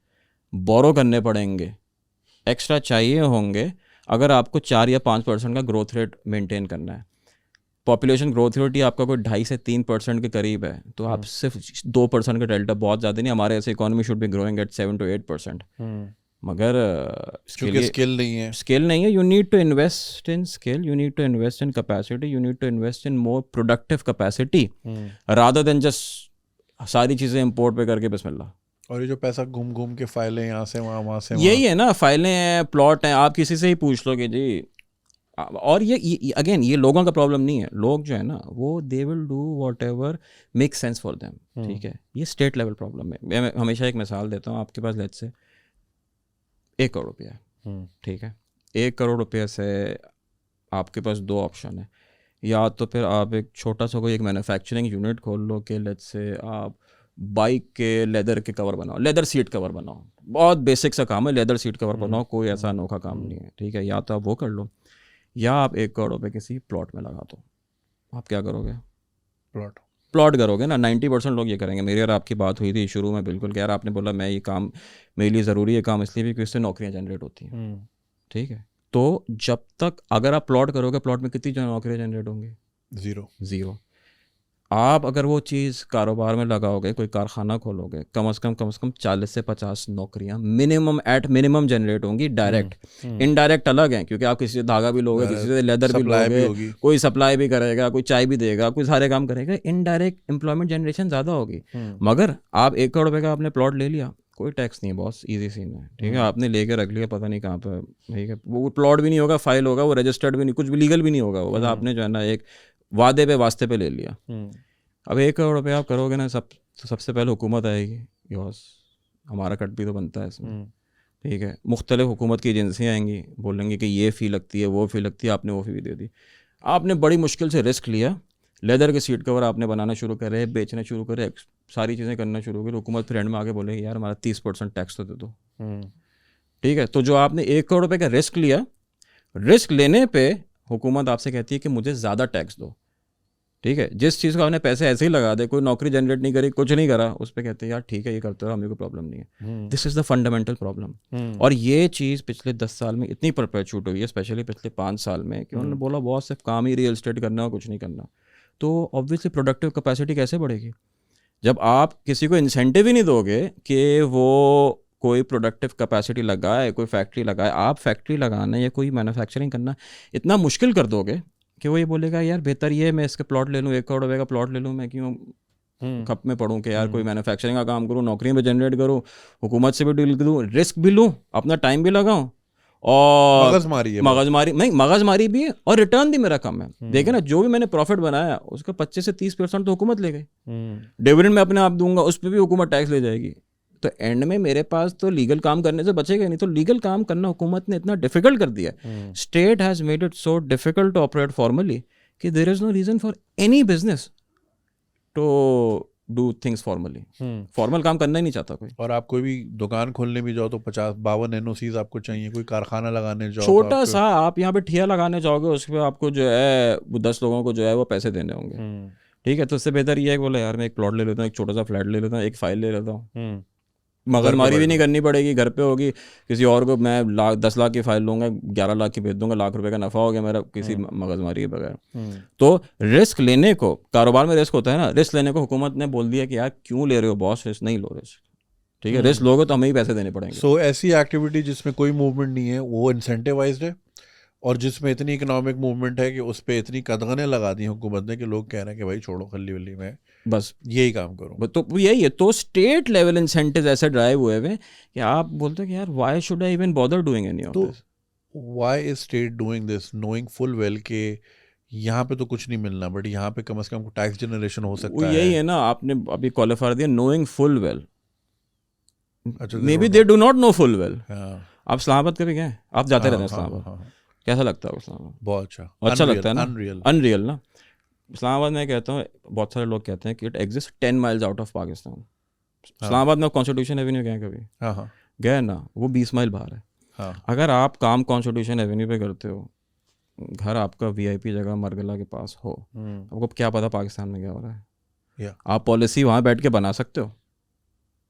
बोरो करने पड़ेंगे, एक्स्ट्रा चाहिए होंगे, अगर आपको 4 या 5% का ग्रोथ रेट मेंटेन करना है। पॉपुलेशन ग्रोथ रेट ही आपका कोई 2.5 से 3% के करीब है, तो आप सिर्फ 2% का डेल्टा, बहुत ज़्यादा नहीं, हमारे ऐसे economy should be growing at 7 to 8%। मगर स्किल नहीं है। You need to invest in skill, you need to invest in capacity, you need to invest in more productive capacity rather than just सारी चीज़ें इंपोर्ट पे करके बिस्मिल्लाह। और ये जो पैसा घूम घूम के फाइलें यहाँ से वहाँ से यही है ना, फाइलें हैं, प्लॉट हैं, आप किसी से ही पूछ लोगे जी। और ये अगेन ये लोगों का प्रॉब्लम नहीं है, लोग जो है ना वो they will do what ever make sense for them, ठीक है। ये स्टेट लेवल प्रॉब्लम है। मैं हमेशा एक मिसाल देता हूँ, आपके पास लेट्स से 1 करोड़ रुपया है, ठीक है। 1 करोड़ रुपये से आपके पास 2 ऑप्शन है, या तो फिर आप एक छोटा सा कोई एक मैन्युफैक्चरिंग यूनिट खोल लो कि लेट्स से आप बाइक के लेदर के कवर बनाओ, लेदर सीट कवर बनाओ, बहुत बेसिक सा काम है, लेदर सीट कवर बनाओ, कोई ऐसा अनोखा काम नहीं है, ठीक है। या तो आप वो कर लो, या आप 1 करोड़ रुपये किसी प्लॉट में लगा दो। आप क्या करोगे? प्लॉट करोगे ना। 90% लोग ये करेंगे। मेरी और आपकी बात हुई थी शुरू में, बिल्कुल यार आपने बोला मैं ये काम मेरे लिए ज़रूरी है काम, इसलिए भी कि इससे नौकरियां जनरेट होती हैं, ठीक है। तो जब तक अगर आप प्लॉट करोगे, प्लॉट में कितनी नौकरियां जनरेट होंगी? ज़ीरो। आप अगर वो चीज़ कारोबार में लगाओगे, कोई कारखाना खोलोगे, कम से कम 40 से 50 नौकरियां मिनिमम जनरेट होंगी डायरेक्ट। इनडायरेक्ट अलग हैं, क्योंकि आप किसी से धागा भी लोगे, किसी से लेदर भी लोगे, कोई सप्लाई भी करेगा, कोई चाय भी देगा, कोई सारे काम करेगा, इनडायरेक्ट एम्प्लॉयमेंट जनरेशन ज़्यादा होगी। मगर आप 1 करोड़ रुपये का आपने प्लॉट ले लिया, कोई टैक्स नहीं है, बहुत ईजी सीन है, ठीक है। आपने लेके रख लिया पता नहीं कहाँ पर, ठीक है। वो प्लॉट भी नहीं होगा, फाइल होगा, वो रजिस्टर्ड भी नहीं, कुछ भी लीगल भी नहीं होगा, बस आपने जो है ना एक वादे पे वास्ते पे ले लिया। अब 1 करोड़ रुपये आप करोगे ना, सबसे पहले हुकूमत आएगी, योस हमारा कट भी तो बनता है इसमें, ठीक है। मुख्तलिफ हुकूमत की एजेंसियाँ आएंगी, बोलेंगी कि ये फ़ी लगती है, वो फ़ी लगती है, आपने वो फ़ी भी दे दी। आपने बड़ी मुश्किल से रिस्क लिया, लेदर के सीट कवर आपने बनाना शुरू करे, बेचना शुरू करे, सारी चीज़ें करना शुरू करें, हुकूमत फ्रेंड में आके बोलेगी यार हमारा 30% टैक्स तो दे दो, ठीक है। तो जो आपने 1 करोड़ रुपये का रिस्क लिया, रिस्क लेने पे हुकूमत आपसे कहती है कि मुझे ज़्यादा टैक्स दो, ठीक है। जिस चीज़ को आपने पैसे ऐसे ही लगा दे, कोई नौकरी जनरेट नहीं करी, कुछ नहीं करा, उस पर कहते हैं यार ठीक है ये करते हो, हमें कोई प्रॉब्लम नहीं है। This is the fundamental problem. और ये चीज़ पिछले 10 साल में इतनी परपेचुएट हुई है, स्पेशली पिछले 5 साल में, कि उन्होंने बोला बहुत सिर्फ काम ही रियल एस्टेट करना और कुछ नहीं करना। तो ऑब्वियसली प्रोडक्टिव कैपेसिटी कैसे बढ़ेगी? जब आप किसी को इंसेंटिव ही नहीं दोगे कि वो कोई प्रोडक्टिव कैपेसिटी लगाए, कोई फैक्ट्री लगाए, आप फैक्ट्री लगाना या कोई मैन्युफैक्चरिंग करना इतना मुश्किल कर दोगे कि वो ये बोलेगा यार बेहतर ये मैं इसके प्लॉट ले लूँ, 1 करोड़ रुपए का प्लॉट ले लूँ, मैं क्यों खप में पढ़ूँ कि यार कोई मैन्युफैक्चरिंग का काम करूँ, नौकरियाँ भी जनरेट करूँ, हुकूमत से भी डील करूँ, रिस्क भी लूँ, अपना टाइम भी लगाऊँ, और मगजमारी भी है और रिटर्न भी मेरा कम है। देखे ना, जो भी मैंने प्रॉफिट बनाया उसका 25 से 30% तो हुकूमत ले गई। डिविडेंड मैं अपने आप दूंगा, उस पर भी हुकूमत टैक्स ले जाएगी। तो एंड में मेरे पास तो लीगल काम करने से बचेगा नहीं। तो लीगल काम करना हुकूमत ने इतना डिफिकल्ट कर दिया, state has made it so difficult to operate formally कि there is no reason for any business to do things formally. Formal काम करना ही नहीं चाहता कोई। और आप कोई भी दुकान खोलने भी जाओ तो 50-52 NOCs आपको चाहिए। कोई कारखाना लगाने जाओ, छोटा सा आप यहाँ पे ठिया लगाने जाओगे, उस पर आपको जो है वो 10 लोगों को जो है वो पैसे देने होंगे। ठीक है, तो उससे बेहतर ये है कि बोले यार मैं एक प्लॉट ले लेता हूँ, एक छोटा सा फ्लैट ले लेता हूँ, एक फाइल ले लेता हूँ, मगजमारी भी नहीं करनी पड़ेगी, घर पे होगी। किसी और को मैं 10 लाख की फाइल लूंगा, 11 लाख की बेच दूंगा, लाख रुपए का नफा हो गया मेरा, किसी मगजमारी के बगैर। तो रिस्क लेने को, कारोबार में रिस्क होता है ना, रिस्क लेने को हुकूमत ने बोल दिया कि यार क्यों ले रहे हो बॉस, रिस्क नहीं लो रिस्क। ठीक है, रिस्क लोगे तो हमें ही पैसे देने पड़ेंगे। सो ऐसी एक्टिविटी जिसमें कोई मूवमेंट नहीं है वो इंसेंटिवाइज्ड है, और जिसमें इतनी इकोनॉमिक मूवमेंट है कि उस पर इतनी कदगनें लगा दी हुकूमत ने कि लोग कह रहे हैं कि भाई छोड़ो खल्ली वल्ली में, बस यही काम करो। तो यही है, तो स्टेट लेवल इंसेंटिव ऐसे ड्राइव हुए हुए कि आप बोलते हो कि यार why should I even bother doing any of this. Why is state doing this knowing full well के यहाँ पे तो कुछ नहीं मिलना, बट यहाँ पे कम से कम टैक्स जनरेशन हो सकता है। यही है ना, आपने अभी क्वालिफायर दिया knowing full well. May be they do not know full well. आप इस्लामाबाद कभी गए? आप जाते रहते हैं इस्लामाबाद, कैसा लगता है इस्लामाबाद? बहुत अच्छा, अच्छा लगता है ना, अनरियल ना। इस्लामाबाद में कहता हूँ, बहुत सारे लोग कहते हैं कि it exist 10 miles out of Pakistan. Islamabad में कॉन्स्टिट्यूशन एवेन्यू गए कभी? गए ना, वो 20 माइल बाहर है। अगर आप काम कॉन्स्टिट्यूशन एवेन्यू पे करते हो, घर आपका VIP जगह मरगला के पास हो, आपको क्या पता पाकिस्तान में क्या हो रहा है? आप पॉलिसी वहाँ बैठ के बना सकते हो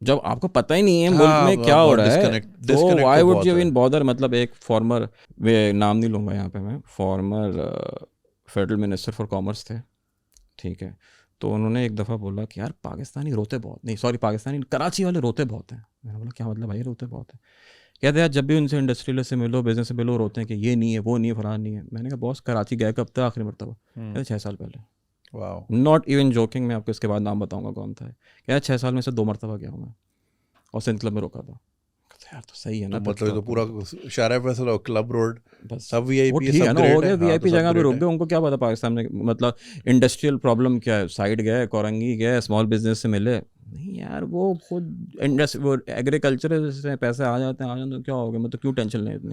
जब आपको पता ही नहीं है मुल्क में क्या हो रहा है। तो why would you even bother? मतलब एक फॉर्मर, वे नाम नहीं लूँगा यहाँ पे मैं, farmer federal minister for commerce थे, ठीक है, तो उन्होंने एक दफ़ा बोला कि यार पाकिस्तानी रोते बहुत, नहीं सॉरी पाकिस्तानी कराची वाले रोते बहुत हैं। मैंने बोला क्या मतलब भाई रोते बहुत है? कहते यार जब भी उनसे इंडस्ट्रियल से मिलो, बिजनेस से मिलो, रोते हैं कि ये नहीं है, वो नहीं है, फलाना नहीं है। मैंने कहा बॉस कराची गए कब था आखिरी मरतबा? कहते 6 साल पहले। वाह, नॉट इवन जोकिंग, मैं आपको इसके बाद नाम बताऊंगा कौन था। क्या 6 साल में से 2 मरतबा गया हूँ मैं, और सिंध क्लब में रोका था। यार तो सही है ना, मतलब तो पूरा शारा फैसल क्लब रोड बस सब VIP ठीक है ना, हो गया VIP जगह पे रुक गए। उनको क्या पता पाकिस्तान में मतलब इंडस्ट्रियल प्रॉब्लम क्या है, साइड गए, कोरंगी गए, स्मॉल बिजनेस से मिले नहीं यार, वो खुद वो एग्रीकल्चर से पैसे आ जाते हैं तो क्या हो गया, मतलब क्यों टेंशन लें इतनी।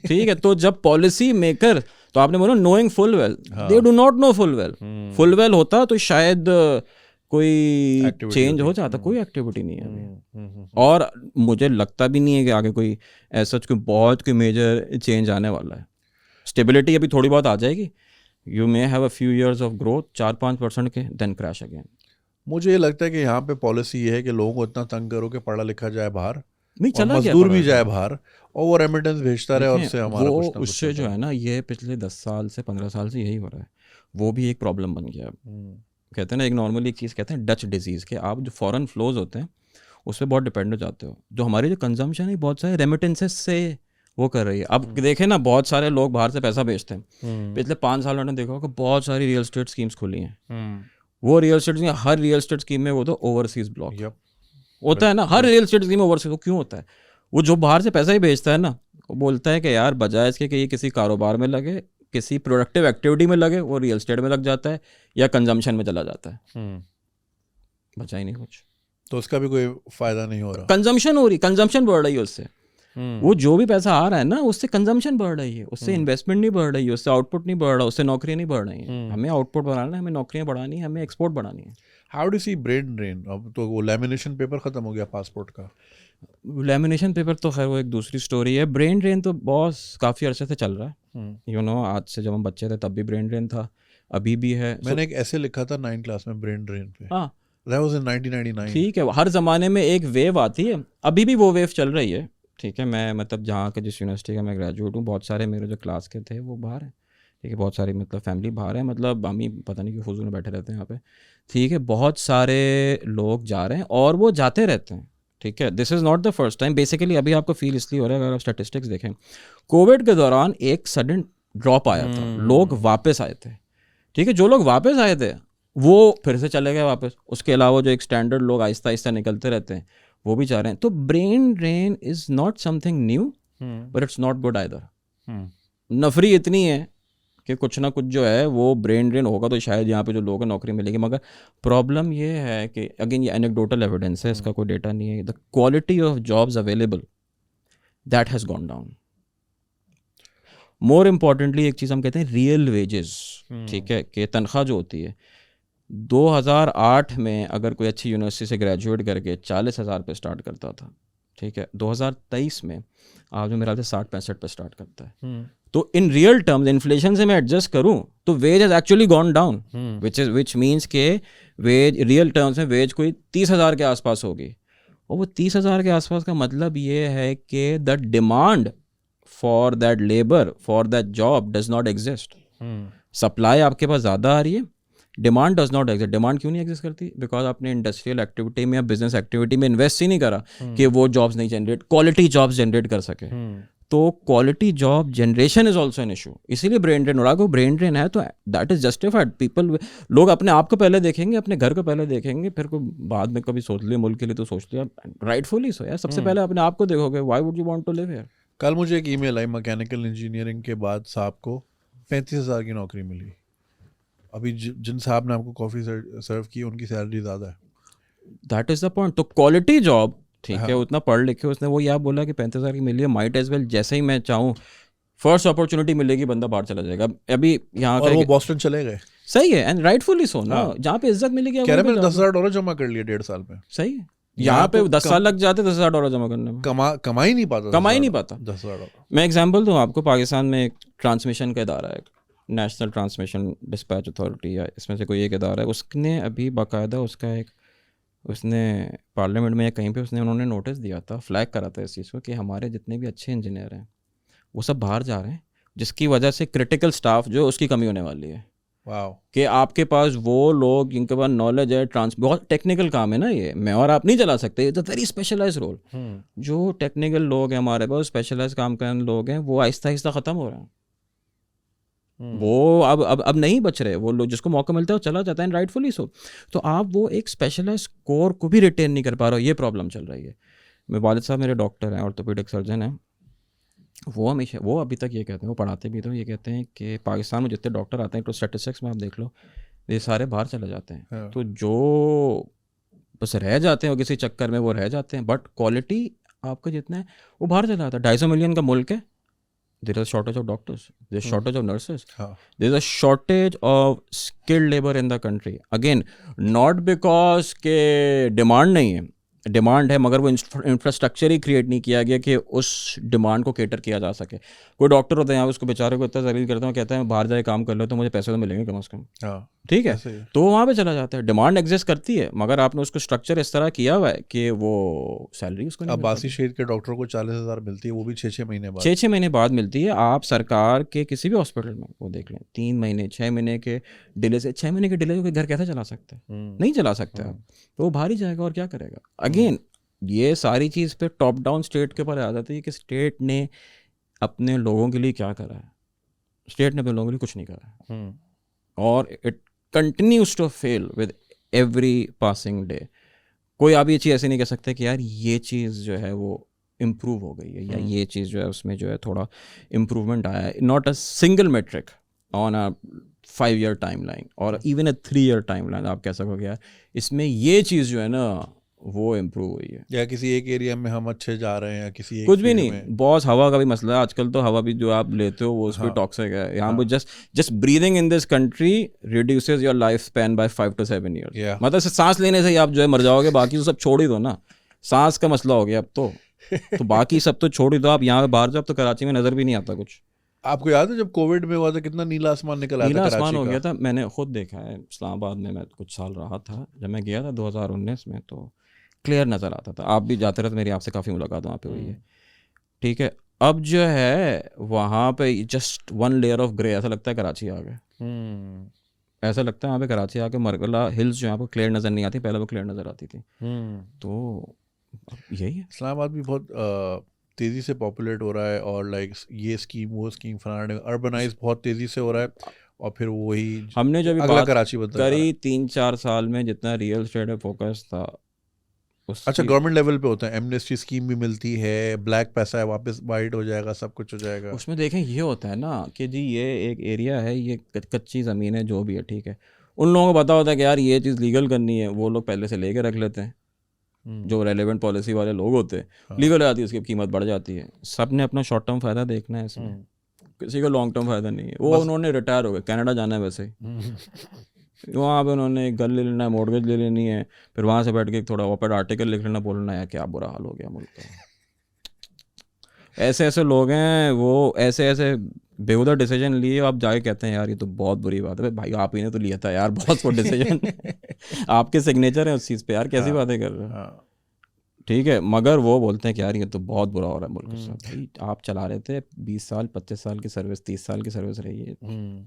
ठीक है, तो जब पॉलिसी मेकर, तो आपने बोला knowing full well, they do not know full well. Full well होता तो शायद कोई चेंज हो जाता, कोई एक्टिविटी नहीं है। और मुझे लगता भी नहीं है कि आगे कोई ऐसा कोई बहुत कोई मेजर चेंज आने वाला है। स्टेबिलिटी अभी थोड़ी बहुत आ जाएगी, you may have a few years of growth 4-5% के, देन क्रैश अगेन। मुझे ये लगता है कि यहाँ पे पॉलिसी ये है कि लोगों को इतना तंग करो कि पढ़ा लिखा जाए बाहर, नहीं चला मजदूर भी जाए बाहर, और वो रेमिटेंस भेजता रहे, और उससे हमारा वो उससे जो है ना, ये पिछले 10 साल से 15 साल से यही हो रहा है। वो भी एक प्रॉब्लम बन गया है। कहते हैं ना, एक नॉर्मली एक चीज़ कहते हैं डच डिजीज़, के आप जो फॉरेन फ्लोज होते हैं उस पर बहुत डिपेंड हो जाते हो। जो हमारी जो कंजम्पशन है बहुत सारे रेमिटेंसेस से वो कर रही है। अब देखें ना, बहुत सारे लोग बाहर से पैसा भेजते हैं। पिछले 5 सालों ने देखा होगा बहुत सारी रियल एस्टेट स्कीम्स खुली हैं। वो रियल एस्टेट, हर रियल एस्टेट स्कीम में वो तो ओवरसीज ब्लॉक होता है ना, हर रियल एस्टेट स्कीम में ओवरसीज। वो क्यों होता है? वो जो बाहर से पैसा ही भेजता है ना, वो बोलता है कि यार बजाय इसके कि ये किसी कारोबार में लगे, किसी प्रोडक्टिव एक्टिविटी में लगे, वो रियल एस्टेट में लग जाता है या कंजम्पशन में चला जाता है। बचा ही नहीं कुछ, तो उसका भी कोई फायदा नहीं हो रहा। कंजम्पशन हो रही, कंजम्पशन बढ़ रही है उससे। वो जो भी पैसा आ रहा है ना, उससे कंजम्पशन बढ़ रही है, उससे इन्वेस्टमेंट नहीं बढ़ रही है, उससे आउटपुट नहीं बढ़ रहा, उससे नौकरियां नहीं बढ़ रही हैं। हमें आउटपुट बढ़ाना है, हमें नौकरियां बढ़ानी है, हमें एक्सपोर्ट बढ़ानी है। How do see brain drain? अब तो वो लैमिनेशन पेपर खत्म हो गया पासपोर्ट का। लैमिनेशन पेपर तो खैर वो एक दूसरी स्टोरी है। ब्रेन ड्रेन तो बॉस काफ़ी अर्से से चल रहा है, यू नो, आज से जब हम बच्चे थे तब भी ब्रेन ड्रेन था, अभी भी है। मैंने एक ऐसे लिखा था 9th क्लास में ब्रेन ड्रेन पे। हाँ, that was in 1999। ठीक है, हर ज़माने में एक वेव आती है, अभी भी वो वेव चल रही है। ठीक है, मैं मतलब जहाँ के जिस यूनिवर्सिटी का मैं ग्रेजुएट हूँ, बहुत सारे मेरे जो क्लास के थे वो बाहर हैं, ठीक है, बहुत सारी मतलब फैमिली बाहर है, मतलब हम ही पता नहीं क्यों फजूल में बैठे रहते हैं यहाँ पे, ठीक है, बहुत सारे लोग जा रहे हैं और वो जाते रहते हैं, ठीक है, this is not the first time. Basically अभी आपको फील इसलिए हो रहा है, अगर आप स्टैटिस्टिक्स देखें, कोविड के दौरान एक सडन ड्रॉप आया था, लोग वापस आए थे, ठीक है, जो लोग वापस आए थे वो फिर से चले गए वापस, उसके अलावा जो एक स्टैंडर्ड लोग आहिस्ता आहिस्ता निकलते रहते हैं वो भी जा रहे हैं। तो brain drain is not something new but it's not good either. नफरी इतनी है कि कुछ ना कुछ जो है वो ब्रेन ड्रेन होगा तो शायद यहाँ पे जो लोगों को नौकरी मिलेगी, मगर प्रॉब्लम ये है कि अगेन ये एनेक्डोटल एविडेंस है, इसका कोई डेटा नहीं है, the quality of jobs available that has gone down. More importantly एक चीज़ हम कहते हैं रियल वेजेस, ठीक है, कि तनख्वाह जो होती है 2008 में अगर कोई अच्छी यूनिवर्सिटी से ग्रेजुएट करके 40,000 पे स्टार्ट करता था, ठीक है, 2023 में आज में मेरा 60-65 पे स्टार्ट करता है। तो इन रियल टर्म्स इन्फ्लेशन से मैं एडजस्ट करूं तो wage has actually gone down, which means के वेज रियल टर्म्स में वेज कोई 30,000 के आसपास होगी, और वो 30,000 के आसपास का मतलब ये है कि the demand for that labour for that job does not exist. Supply आपके पास ज़्यादा आ रही है, demand does not exist. Demand क्यों नहीं एग्जिस्ट करती? बिकॉज आपने इंडस्ट्रियल एक्टिविटी में या बिजनेस एक्टिविटी में इन्वेस्ट ही नहीं करा कि वो जॉब्स नहीं जनरेट, क्वालिटी जॉब्स जनरेट कर सके। तो quality job generation is also an issue, इसीलिए ब्रेन ड्रेन हो रहा है। ब्रेन ड्रेन है तो दैट इज जस्टिफाइड। पीपल, लोग अपने आप को पहले देखेंगे, अपने घर को पहले देखेंगे, फिर को बाद में कभी सोच लिया मुल्क के लिए तो सोच लिया, राइटफुली सो यार, सबसे पहले अपने आप को देखोगे। Why would you want to live here? कल मुझे एक ईमेल आई, मैकेनिकल इंजीनियरिंग के बाद साहब को 35,000 की नौकरी मिली। अभी जिन साहब ने आपको कॉफ़ी सर्व की उनकी सैलरी ज़्यादा है। That is the point. तो क्वालिटी जॉब, ठीक है, उतना पढ़ लिखे उसने, वो यह बोला कि 35,000 की मिली है, माइट एज वेल जैसे ही मैं चाहूँ फर्स्ट अपॉर्चुनिटी मिलेगी बंदा बाहर चला जाएगा। अभी यहाँ और वो बॉस्टन चले गए। सही है, एंड राइटफुली सो ना, जहाँ पे इज्जत मिलेगी। कह रहे मैंने $10,000 जमा कर लिए 1.5 साल में। सही है, यहाँ पे 10 साल लग जाते $10,000 जमा करने में, कमा ही नहीं पाता $10,000। मैं एग्जाम्पल दूँ आपको, पाकिस्तान में एक ट्रांसमिशन का इदारा है, नेशनल ट्रांसमिशन डिस्पैच अथॉरिटी, या इसमें से कोई एक इदारा है, उसने अभी बाकायदा उसका एक, उसने पार्लियामेंट में या कहीं पे उन्होंने नोटिस दिया था, फ्लैग करा था इस चीज़ को कि हमारे जितने भी अच्छे इंजीनियर हैं वो सब बाहर जा रहे हैं, जिसकी वजह से क्रिटिकल स्टाफ जो उसकी कमी होने वाली है। वाह। कि आपके पास वो लोग जिनके पास नॉलेज है, बहुत टेक्निकल काम है ना ये, मैं और आप नहीं चला सकते, it's a very specialise role. जो टेक्निकल लोग हैं हमारे पास, स्पेशलाइज काम करने लोग हैं, वो आहिस्ता आहिस्ता ख़त्म हो रहे हैं। वो अब नहीं बच रहे वो लोग, जिसको मौका मिलता है वो चला जाता है, राइटफुली सो। तो आप वो एक स्पेशलाइज कोर को भी रिटेन नहीं कर पा रहे हो, ये प्रॉब्लम चल रही है। मेरे वालिद साहब मेरे डॉक्टर हैं, ऑर्थोपेडिक सर्जन हैं, वो हमेशा, वो अभी तक ये कहते हैं, वो पढ़ाते भी तो ये कहते हैं कि पाकिस्तान में जितने डॉक्टर आते हैं, तो स्टैटिस्टिक्स में आप देख लो, ये सारे बाहर चले जाते हैं। हाँ। तो जो बस रह जाते हैं और किसी चक्कर में वो रह जाते हैं, बट क्वालिटी आपका जितना है वो बाहर चला जाता है। 250 मिलियन का मुल्क है, there is a shortage of doctors, there is a shortage of nurses, there is a shortage of skilled labor in the country. Again, not because के डिमांड नहीं है, डिमांड है, मगर वो इंफ्रास्ट्रक्चर ही क्रिएट नहीं किया गया कि उस डिमांड को कैटर किया जा सके। कोई डॉक्टर होता है यहाँ, उसको बेचारे को इतना जलील करता हूँ, कहता है बाहर जाए काम कर लो तो मुझे पैसे तो मिलेंगे कम से कम, ठीक है, तो वहाँ पे चला जाता है। डिमांड एग्जिस्ट करती है, मगर आपने उसको स्ट्रक्चर इस तरह किया हुआ है कि वो सैलरी उसको नहीं। अब्बासी शहीद के डॉक्टर को 40,000 मिलती है, वो भी 6-6 महीने बाद, 6-6 महीने बाद मिलती है। आप सरकार के किसी भी हॉस्पिटल में वो देख लें, 3 महीने 6 महीने के डिले से, 6 महीने के डिले को घर कैसे चला सकते हैं? नहीं चला सकते आप, तो वो बाहर ही जाएगा और क्या करेगा। अगेन ये सारी चीज़ पे टॉप डाउन स्टेट के ऊपर आ जाती है कि स्टेट ने अपने लोगों के लिए क्या करा है। स्टेट ने अपने लोगों के लिए कुछ नहीं करा है, और it continues to fail with every passing day. कोई आप ये चीज़ ऐसे नहीं कह सकते कि यार ये चीज़ जो है वो इम्प्रूव हो गई है, या ये चीज़ जो है उसमें जो है थोड़ा इम्प्रूवमेंट आया है। Not a single metric on a 5-year timeline और इवन अ 3-year टाइमलाइन आप कह सकोगे यार इसमें ये चीज़ जो है ना वो इम्प्रूव हुई है, या किसी एक एरिया में हम अच्छे जा रहे हैं, या किसी एक कुछ भी नहीं। बॉस हवा का भी मसला है आजकल, तो हवा भी जो आप लेते हो वो उस पर टॉक्सिक है। यहाँ पर just breathing in this country reduces your life span by 5 to 7 years। मतलब सांस लेने से ही आप जो है मर जाओगे, बाकी तो सब छोड़ ही दो ना। सांस का मसला हो गया अब तो बाकी सब तो छोड़ ही दो। आप यहाँ पे बाहर जाओ तो कराची में नजर भी नहीं आता कुछ। आपको याद है जब कोविड में हुआ था कितना नीला आसमान निकल आया था? नीला आसमान हो गया था, मैंने खुद देखा है। इस्लामाबाद में मैं कुछ साल रहा था, जब मैं गया था 2019 में, तो क्लियर नज़र आता था। आप भी जाते रहते, मेरी आपसे काफ़ी मुलाकात वहाँ पे हुई है, ठीक है। अब जो है वहाँ पे just one layer of grey, ऐसा लगता है कराची आ गए, ऐसा लगता है वहाँ पे कराची आके मरगला हिल्स जो है आपको क्लियर नज़र नहीं आती, पहले वो क्लियर नज़र आती थी। तो यही है। इस्लामाबाद भी बहुत तेज़ी से पॉपुलेट हो रहा है और लाइक ये स्कीम वो स्कीम फलाने, अर्बनाइज बहुत तेज़ी से हो रहा है और फिर वही हमने जो भी अगला बात कराची बनता जा रहा है। करी 3-4 साल में जितना रियल एस्टेट पे फोकस था अच्छा, उसकी, गवर्नमेंट लेवल पे होता है, एमनेस्टी स्कीम भी मिलती है, ब्लैक पैसा है वापस वाइट हो जाएगा, सब कुछ हो जाएगा। उसमें देखें ये होता है ना कि जी ये एक एरिया है, ये कच्ची ज़मीन है, जो भी है ठीक है, उन लोगों को पता होता है कि यार ये चीज़ लीगल करनी है, वो लोग पहले से लेके रख लेते हैं, जो रेलेवेंट पॉलिसी वाले लोग होते हैं, लीगल हो जाती है उसकी कीमत बढ़ जाती है। सब ने अपना शॉर्ट टर्म फ़ायदा देखना है इसमें, किसी को लॉन्ग टर्म फ़ायदा नहीं है। वो उन्होंने रिटायर हो गए, कनाडा जाना है वैसे ही, वहाँ पे उन्होंने एक घर ले लेना है, मॉर्गेज ले लेनी है, फिर वहाँ से बैठ के थोड़ा ओपेड आर्टिकल लिख लेना, बोलना है क्या बुरा हाल हो गया मुल्क का। ऐसे ऐसे लोग हैं, वो ऐसे ऐसे बेहुदा डिसीजन लिए, आप जाके कहते हैं यार ये तो बहुत बुरी बात है। भाई आप ही ने तो लिया था यार बहुत वो डिसीजन आपके सिग्नेचर है उस चीज़ पे यार, कैसी बातें कर रहे हो, ठीक है, मगर वो बोलते हैं कि यार ये तो बहुत बुरा हो रहा है मुल्क से। भाई आप चला रहे थे 20 साल 25 साल की सर्विस, 30 साल की सर्विस रही है,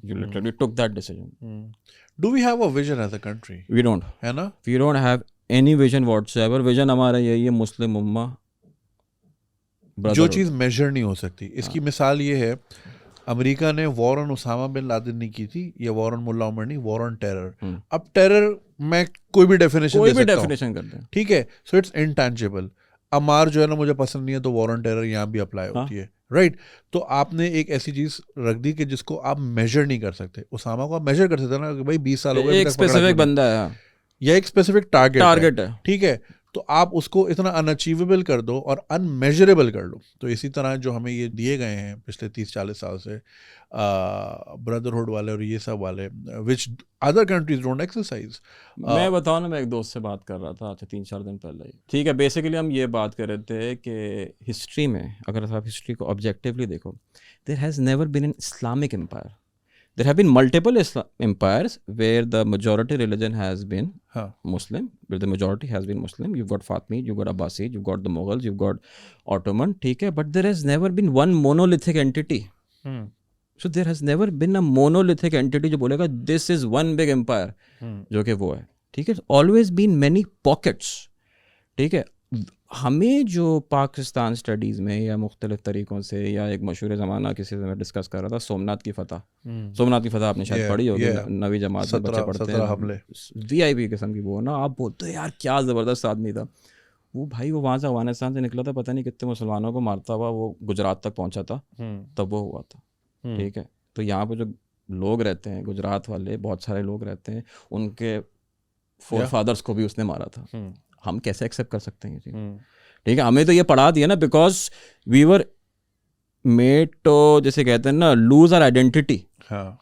you literally took that decision. Do we have a vision as a country? We don't, है ना, we don't have any vision whatsoever. Vision हमारा यही है, मुस्लिम उम्मा जो brotherhood। चीज़ मेजर नहीं हो सकती। इसकी मिसाल ये है, अमेरिका ने war on Osama bin Laden नहीं की थी, या वॉर ऑन मुल्ला उमर नहीं, वॉर ऑन टेरर। अब टेरर मैं कोई भी डेफिनेशन कोई दे भी सकता हूँ, डेफिनेशन करते हैं, ठीक है, सो इट्स इनटैंजिबल। अमार जो है ना मुझे पसंद नहीं है, तो वॉर ऑन टेरर यहाँ भी अप्लाई होती है, राइट। तो आपने एक ऐसी चीज रख दी कि जिसको आप मेजर नहीं कर सकते। उसामा को आप मेजर कर सकते ना कि भाई 20 साल हो गए, एक स्पेसिफिक बंदा है, या एक स्पेसिफिक टारगेट है, ठीक है, तो आप उसको इतना अनअचीवेबल कर दो और अनमेजरेबल कर लो। तो इसी तरह जो हमें ये दिए गए हैं पिछले 30-40 साल से ब्रदरहुड वाले और ये सब वाले, which other countries don't exercise. मैं बताऊँ ना, मैं एक दोस्त से बात कर रहा था अच्छा 3-4 दिन पहले ही, ठीक है, बेसिकली हम ये बात कर रहे थे कि हिस्ट्री में अगर आप हिस्ट्री को ऑब्जेक्टिवली देखो, there has never been an Islamic empire. There have been multiple empires where the majority religion has been Muslim, where the majority has been Muslim. You've got Fatimid, you've got Abbasid, you've got the Mughals, you've got Ottoman, ठीक है, but there has never been one monolithic entity. So there has never been a monolithic entity जो बोलेगा this is one big empire, जो कि वो है, ठीक है। Always been many pockets, ठीक है। हमें जो पाकिस्तान स्टडीज़ में या मुख्तलिफ तरीक़ों से, या एक मशहूर ज़माना किसी से मैं डिस्कस कर रहा था, सोमनाथ की फतह, सोमनाथ की फतह आपने शायद पढ़ी होगी, नवी जमात में बच्चे पढ़ते हैं, VIP किस्म की वो ना, आप बोलते हैं यार क्या ज़बरदस्त आदमी था वो। भाई वो वहाँ से अफगानिस्तान से निकला था, पता नहीं कितने मुसलमानों को मारता हुआ वो गुजरात तक पहुँचा था, तब वो हुआ था, ठीक है। तो यहाँ पर जो लोग रहते हैं गुजरात वाले, बहुत सारे लोग रहते हैं, उनके फोर फादर्स को भी उसने मारा था। हम कैसे एक्सेप्ट कर सकते हैं ये चीज़, ठीक है। हमें तो ये पढ़ा दिया ना, because we were made to, जैसे कहते हैं ना, लूज आवर आइडेंटिटी,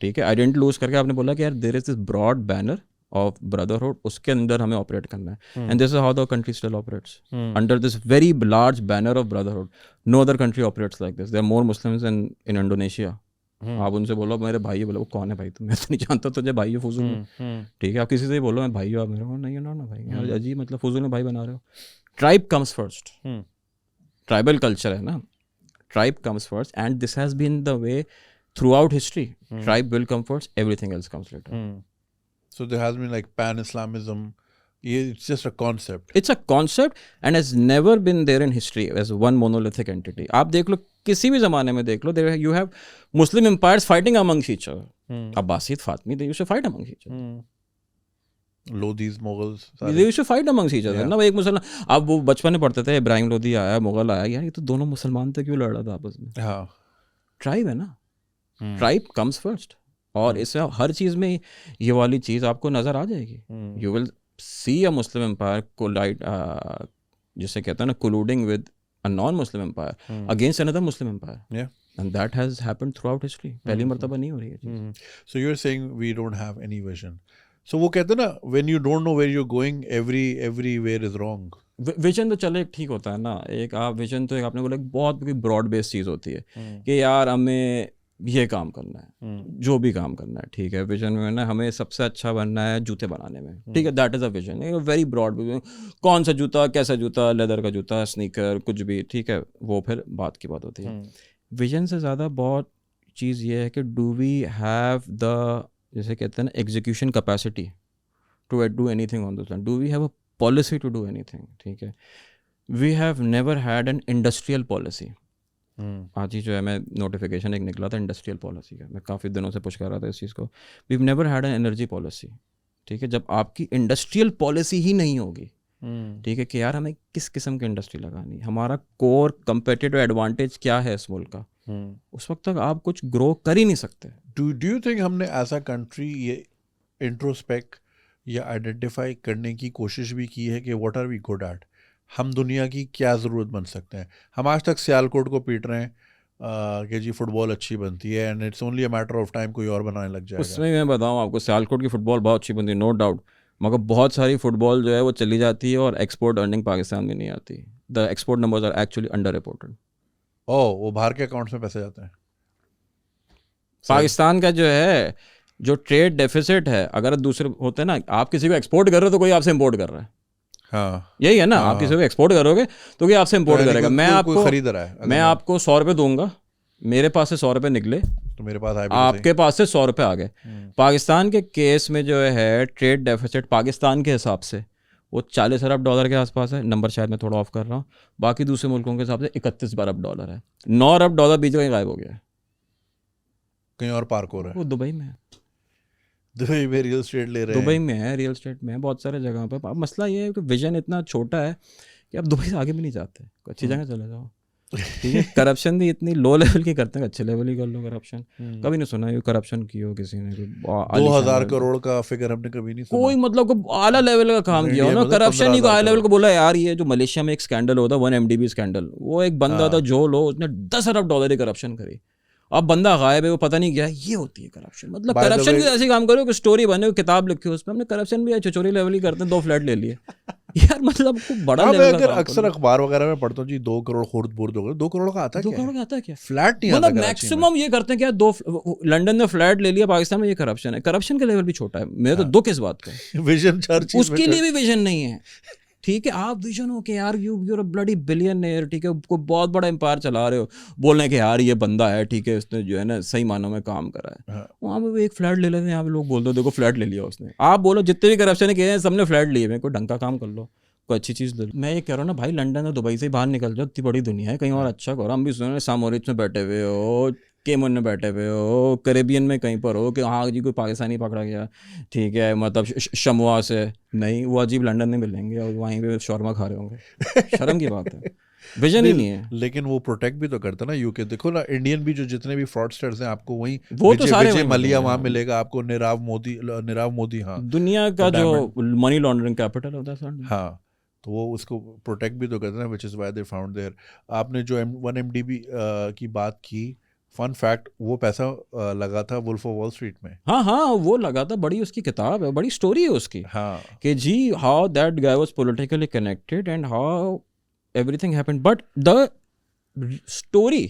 ठीक है। आइडेंटिटी लूज करके आपने बोला कि यार there is this broad banner of brotherhood, उसके अंदर हमें ऑपरेट करना है, and this is how the country still operates under this very large banner of brotherhood. No other country operates like this. There are more Muslims in Indonesia. आप उनसे बोलो मेरे भाई, बोलो वो कौन है भाई, तो मैं तो नहीं जानता तुझे भाई है फुजूल में, ठीक है। आप किसी से ही बोलो मैं भाई हूँ, आप मेरे को नहीं ना भाई, अजीब मतलब फुजूल में भाई बना रहे हो। Tribe comes first, tribal culture है ना, tribe comes first, and this has been the way throughout history. Tribe will come first, everything else comes later. So there has been like pan Islamism, it's just a concept. It's a concept and has never been there in history as one monolithic entity. आप देख लो किसी भी ज़माने में देख लो, there you have Muslim empires fighting amongst each other. Abbasid, Fatimid, they used to fight amongst each other. Lodhi's, Mughals, they used to fight amongst each other. ना एक मुसलमान, अब वो बचपन में पढ़ते थे इब्राहिम लोधी आया, मुगल आया, यार ये तो दोनों मुसलमान थे, क्यों लड़ रहा था आपस में? हाँ, ट्राइब है ना, ट्राइब कम्स फर्स्ट। और इससे हर चीज़ में ये वाली चीज़ आपको नज़र आ जाएगी। You will see a Muslim empire collide, जिसे कहते हैं ना, colluding with a non-Muslim empire against another Muslim empire. Yeah. And that has happened throughout history. पहली मर्तबा नहीं हो रही है। So you're saying we don't have any vision. So वो कहते हैं ना, when you don't know where you're going, everywhere is wrong. Vision तो चले ठीक होता है ना, एक आप विजन तो एक आपने बोला एक बहुत ब्रॉड बेस्ड चीज़ होती है कि यार हमें ये काम करना है, जो भी काम करना है, ठीक है। विजन में ना हमें सबसे अच्छा बनना है जूते बनाने में, ठीक है, that is a vision, very broad vision. कौन सा जूता, कैसा जूता, लेदर का जूता, स्नीकर, कुछ भी, ठीक है, वो फिर बात की बात होती है। विजन से ज़्यादा बहुत चीज़ ये है कि डू वी हैव द, जैसे कहते हैं ना, execution capacity to do anything on this land, do we have a policy to do anything, ठीक है। We have never had an industrial policy. आज ही जो है मैं नोटिफिकेशन एक निकला था इंडस्ट्रियल पॉलिसी का, मैं काफ़ी दिनों से पुश कर रहा था इस चीज़ को। We never had an energy policy, ठीक है। जब आपकी इंडस्ट्रियल पॉलिसी ही नहीं होगी, ठीक है, कि यार हमें किस किस्म की इंडस्ट्री लगानी, हमारा कोर कंपेटिटिव एडवांटेज क्या है इस मुल्क का, उस वक्त तक आप कुछ ग्रो कर ही नहीं सकते। डू यू थिंक हमने एज अ कंट्री ये इंट्रोस्पेक्ट या आइडेंटिफाई करने की कोशिश भी की है कि what are we good at, हम दुनिया की क्या ज़रूरत बन सकते हैं? हम आज तक सियालकोट को पीट रहे हैं कि जी फुटबॉल अच्छी बनती है and it's only a matter of time कोई और बनाने लग जाएगा। उसमें मैं बताऊँ आपको, सियालकोट की फुटबॉल बहुत अच्छी बनती है, नो डाउट, मगर बहुत सारी फुटबॉल जो है वो चली जाती है और एक्सपोर्ट अर्निंग पाकिस्तान में नहीं आती। The export numbers are actually under reported. Oh, वो बाहर के अकाउंट्स में पैसे जाते हैं। पाकिस्तान का जो है जो ट्रेड डेफिसिट है, अगर दूसरे होते हैं ना, आप किसी को एक्सपोर्ट कर रहे हो तो कोई आपसे इंपोर्ट कर रहा है, हाँ यही है ना। आप किसी को एक्सपोर्ट करोगे तो कोई आपसे इंपोर्ट करेगा। कोई खरीद रहा है, मैं आपको 100 रुपये दूंगा, मेरे पास से 100 रुपये निकले तो मेरे पास आपके पास से 100 रुपये आ गए। पाकिस्तान के केस में जो है ट्रेड डेफिसिट पाकिस्तान के हिसाब से वो 40 अरब डॉलर के आसपास है, नंबर शायद मैं थोड़ा ऑफ कर रहा हूँ। बाकी दूसरे मुल्कों के हिसाब से 31 अरब डॉलर है। 9 अरब डॉलर बीच में गायब हो गया है, कहीं और पार्क हो रहा है। वो दुबई में है, दुबई में रियल स्टेट ले रहे हैं। दुबई में है, रियल स्टेट में है, बहुत सारे जगहों पे। अब मसला ये है कि विजन इतना छोटा है कि आप दुबई से आगे भी नहीं जाते, कोई अच्छी जगह चले जाओ, ठीक है। करप्शन भी इतनी लो लेवल की करते हैं, अच्छे लेवल ही कर लो करप्शन। कभी नहीं सुना ये करप्शन की हो किसी ने, 2000 करोड़ का फिगर हमने कभी नहीं सुना। कोई मतलब को आला लेवल का काम किया हो ना, करप्शन ही को हाई लेवल को बोला। यार ये जो मलेशिया में एक स्कैंडल होता, 1 MDB स्कैंडल, वो एक बंदा था जो लो, उसने 10 अरब डॉलर की करप्शन करी। अब बंदा गायब है, वो पता नहीं क्या है, ये होती है करप्शन। मतलब करप्शन के ऐसे काम करो कि स्टोरी बने, किताब लिखी हो, उसमें हमने करप्शन भी चचोरी लेवल ही करते हैं, 2 फ्लैट ले लिए यार, मतलब खूब बड़ा लेवल का। अक्सर अखबार वगैरह में पढ़ता हूँ जी 2 करोड़ खुर्द बुर्द हो गए। 2 करोड़ का आता है, 2 करोड़ का आता है क्या? फ्लैट नहीं आता। मतलब मैक्सिमम ये करते हैं क्या, 2 लंदन में फ्लैट ले लिया, पाकिस्तान में ये करप्शन है। करप्शन का लेवल भी छोटा है, मेरे तो दुख इस बात का। विजन उसके लिए भी विजन नहीं है, ठीक है। आप विजन हो कि यार यूर अ ब्लडी बिलियनेयर, ठीक है, कोई बहुत बड़ा एम्पायर चला रहे हो, बोल रहे हैं कि यार ये बंदा है, ठीक है, उसने जो है ना सही मानों में काम करा है। वहाँ पे एक फ्लैट ले लेते हैं, यहाँ पे लोग बोलते हैं देखो फ्लैट ले लिया उसने। आप बोलो जितने भी करप्शन किए हैं सबने फ्लैट लिए हुए, कोई ढंग का काम कर लो, कोई अच्छी चीज़ ले लो। मैं ये कह रहा हूँ ना भाई, लंदन और दुबई से बाहर निकल जाओ, इतनी बड़ी दुनिया है, कहीं और अच्छा करो। हम भी सुने सामोरिच में बैठे हुए हो, केमन में बैठे हुए हो, कैरेबियन में कहीं पर हो कि हाँ जी कोई पाकिस्तानी पकड़ा गया, ठीक है, मतलब शमुआ से नहीं, वो अजीब लंदन में मिलेंगे और वहीं पे शौरमा खा रहे होंगे। शर्म की बात है, विजन ही नहीं है। लेकिन वो प्रोटेक्ट भी तो करता ना यूके। देखो ना, इंडियन भी जो जितने भी फ्रॉडस्टर्स हैं, आपको वहीं वो तो सारे विजय मलिया वहाँ मिलेगा, आपको नीरव मोदी, हाँ, दुनिया का जो मनी लॉन्ड्रिंग कैपिटल होता है, हाँ, तो वो उसको प्रोटेक्ट भी तो करते हैं, which is why they found there. आपने जो 1 MDB की बात की, फन फैक्ट, वो पैसा लगा था वुल्फ ऑफ वॉल स्ट्रीट में। हाँ हाँ, वो लगा था, बड़ी उसकी किताब है, बड़ी स्टोरी है उसकी, हाँ, कि जी how that guy was politically connected and how everything happened, but the story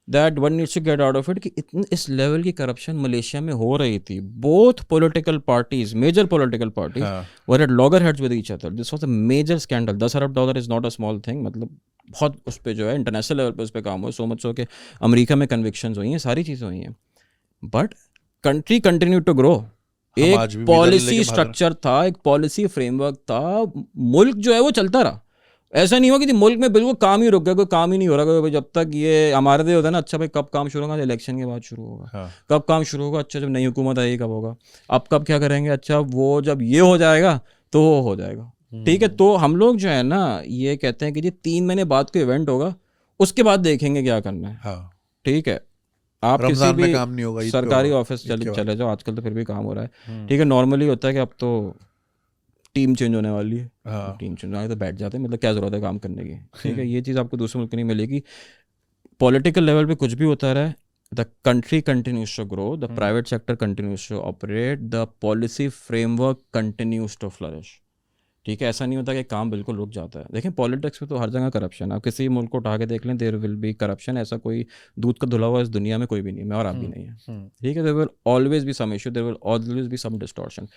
that one needs to get out of it कि इतने इस लेवल की करप्शन मलेशिया में हो रही थी। Both political parties, major political parties were at loggerheads with each other. This was a major scandal. 10 अरब dollar is not a small thing, मतलब बहुत उस पर जो है इंटरनेशनल लेवल पे उस पर काम हुआ, सो मच सो कि अमेरिका में कन्विक्शंस हुई हैं, सारी चीज़ें हुई हैं, but country continue to grow. एक पॉलिसी स्ट्रक्चर था, एक पॉलिसी फ्रेमवर्क था, मुल्क जो है वो चलता रहा। ऐसा नहीं हुआ कि मुल्क में बिल्कुल काम ही रुक गया, कोई काम ही नहीं हो रहा। जब तक ये हमारे दे होता है ना, अच्छा भाई कब काम शुरू होगा, इलेक्शन के बाद शुरू होगा। हाँ। कब काम शुरू होगा, अच्छा जब नई हुकूमत आएगी कब होगा। अब कब क्या करेंगे, अच्छा वो जब ये हो जाएगा तो वो हो जाएगा, ठीक है। तो हम लोग जो है ना ये कहते हैं कि जी 3 महीने बाद कोई इवेंट होगा, उसके बाद देखेंगे क्या करना है। हाँ। ठीक है, आप किसी भी काम नहीं होगा, सरकारी ऑफिस चले जाओ, आजकल तो फिर भी काम हो रहा है, ठीक है। नॉर्मली होता है कि अब तो टीम चेंज होने वाली है। हाँ। टीम चेंज होने तो बैठ जाते हैं, मतलब क्या ज़रूरत है काम करने की, ठीक है। ये चीज़ आपको दूसरे मुल्क में नहीं मिलेगी। पॉलिटिकल लेवल पे कुछ भी होता रहा, the country continues to grow, the private sector continues to operate, the policy framework continues to flourish, ठीक है, ऐसा नहीं होता कि काम बिल्कुल रुक जाता है। देखें पॉलिटिक्स में तो हर जगह करप्शन है, आप किसी मुल्क को उठा के देख लें, देयर विल बी करप्शन। ऐसा कोई दूध का धुला हुआ इस दुनिया में कोई भी नहीं है, मैं और आप भी नहीं है, ठीक है। There will always be some issue, there will always be some distortion.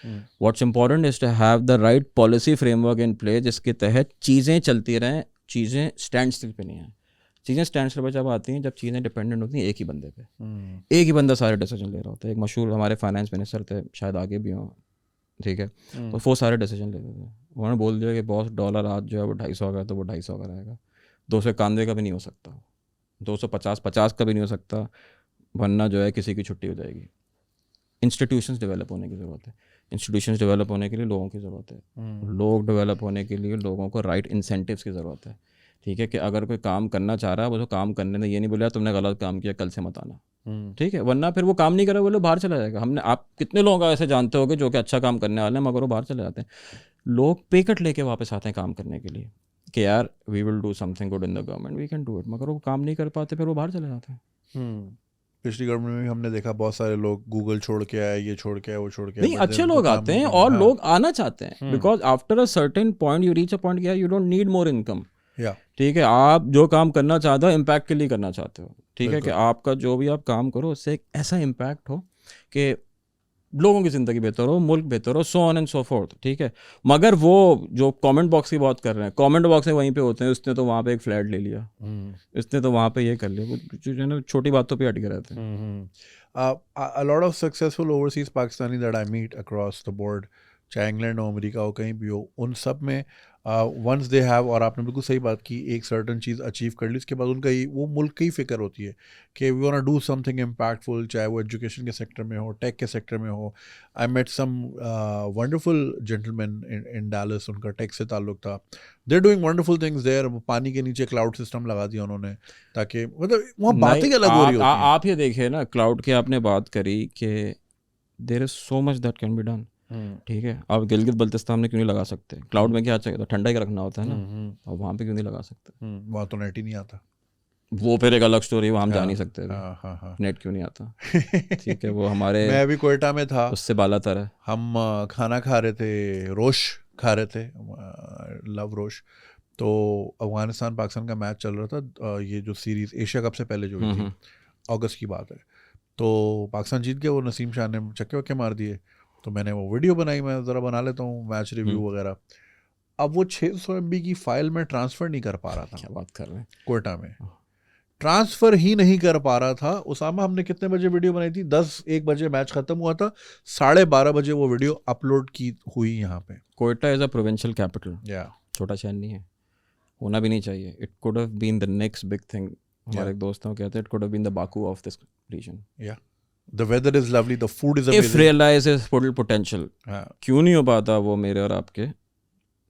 What's important is to have the right policy framework in play, जिसके तहत चीज़ें चलती रहें, चीज़ें स्टैंड स्टिल पे नहीं है। चीज़ें स्टैंड स्टिल पर जब आती हैं, जब चीज़ें डिपेंडेंट होती हैं एक ही बंदे पे, एक ही बंदा सारे डिसीजन ले रहा होता है। एक मशहूर हमारे फाइनेंस मिनिस्टर थे, शायद आगे भी हों, ठीक है, तो वो सारे डिसीजन लेते थे। उन्होंने बोल दिया कि बॉस $1 आज जो है वो 250 का है, तो वो 250 का रहेगा। 291 का भी नहीं हो सकता, 250 का भी नहीं हो सकता, वरना जो है किसी की छुट्टी हो जाएगी। इंस्टीट्यूशंस डेवलप होने की ज़रूरत है, इंस्टीट्यूशंस डेवलप होने के लिए लोगों की ज़रूरत है, लोग डेवलप होने के लिए लोगों को राइट इंसेंटिव्स की ज़रूरत है, ठीक है। कि अगर कोई काम करना चाह रहा है वो तो काम करने में, ये नहीं बोला तुमने गलत काम किया कल से मत आना, ठीक है, वरना फिर वो काम नहीं करे, वो लोग बाहर चला जाएगा। हमने, आप कितने लोगों का ऐसे जानते होगे जो कि अच्छा काम करने वाले हैं मगर वो बाहर चले जाते हैं। लोग पे कट लेके वापस आते हैं काम करने के लिए कि यार we will do something good in the government, we can do it, मगर वो काम नहीं कर पाते, फिर वो बाहर चले जाते हैं। पिछली गवर्नमेंट में भी हमने देखा बहुत सारे लोग गूगल छोड़ के आए, ये छोड़ के आए, वो छोड़ के आए, नहीं, अच्छे लोग आते हैं और लोग आना चाहते हैं, because after a certain point you reach a point यार you don't need more income, ठीक है। आप जो काम करना चाहते हो इम्पैक्ट के लिए करना चाहते हो, ठीक है, कि आपका जो भी आप काम करो उससे एक ऐसा इम्पैक्ट हो कि लोगों की ज़िंदगी बेहतर हो, मुल्क बेहतर हो, so on and so fourth, ठीक है। मगर वो जो कमेंट बॉक्स की बात कर रहे हैं, कमेंट बॉक्स में वहीं पे होते हैं, उसने तो वहाँ पे एक फ्लैट ले लिया, इसने तो वहाँ पे ये कर लिया, जो है ना छोटी बातों पे अटके रहते हैं। A lot of successful overseas Pakistani that I meet across the board, चाहे इंग्लैंड हो, अमेरिका हो, कहीं भी हो, उन सब में वंस दे हैव, और आपने बिल्कुल सही बात की, एक सर्टन चीज़ अचीव कर ली, उसके बाद उनका वो मुल्क की फिक्र होती है कि we want to do something impactful, चाहे वो एजुकेशन के सेक्टर में हो, टेक के सेक्टर में हो। I met some wonderful gentleman in Dallas, उनका टेक से ताल्लुक था, they are doing wonderful things there. पानी के नीचे क्लाउड सिस्टम लगा दिया उन्होंने, ताकि मतलब वहाँ बातें अलग हो रही होती हैं। आप ये देखिए ना, क्लाउड की आपने बात करी कि there is so much that can be done, ठीक है। अब गिलगित बल्तिस्तान में क्यों नहीं लगा सकते? क्लाउड में क्या चाहिए, तो ठंडा ही रखना होता है ना, और वहाँ पे क्यों नहीं लगा सकते? वहाँ तो नेट ही नहीं आता, वो फिर एक अलग स्टोरी, वहाँ हम जा नहीं सकते, नेट क्यों नहीं आता, ठीक है। वो हमारे, मैं अभी कोयटा में था, उससे बालातर है, हम खाना खा रहे थे, रोश खा रहे थे, लव रोश, तो अफगानिस्तान पाकिस्तान का मैच चल रहा था, ये जो सीरीज़ एशिया कप से पहले जो हुई थी, अगस्त की बात है, तो पाकिस्तान जीत गया, वो नसीम शाह ने छक्के वक्के मार दिए, तो मैंने वो वीडियो बनाई, मैं ज़रा बना लेता हूँ मैच रिव्यू वगैरह। अब वो 600 MB की फ़ाइल में ट्रांसफ़र नहीं कर पा रहा था, क्या बात कर रहे हैं, कोयटा में ट्रांसफ़र ही नहीं कर पा रहा था। उसामा, हमने कितने बजे वीडियो बनाई थी? 10-1 बजे मैच ख़त्म हुआ था, 12:30 बजे वो वीडियो अपलोड की हुई यहाँ पे। Quetta is a provincial capital, या छोटा शहर नहीं है, होना भी नहीं चाहिए। It could have been the next big thing, हमारे एक दोस्त कहते हैं it could have been the Baku of this region. या the weather is lovely, the food is amazing, if realize is full potential, क्यों नहीं हो पाता वो मेरे और आपके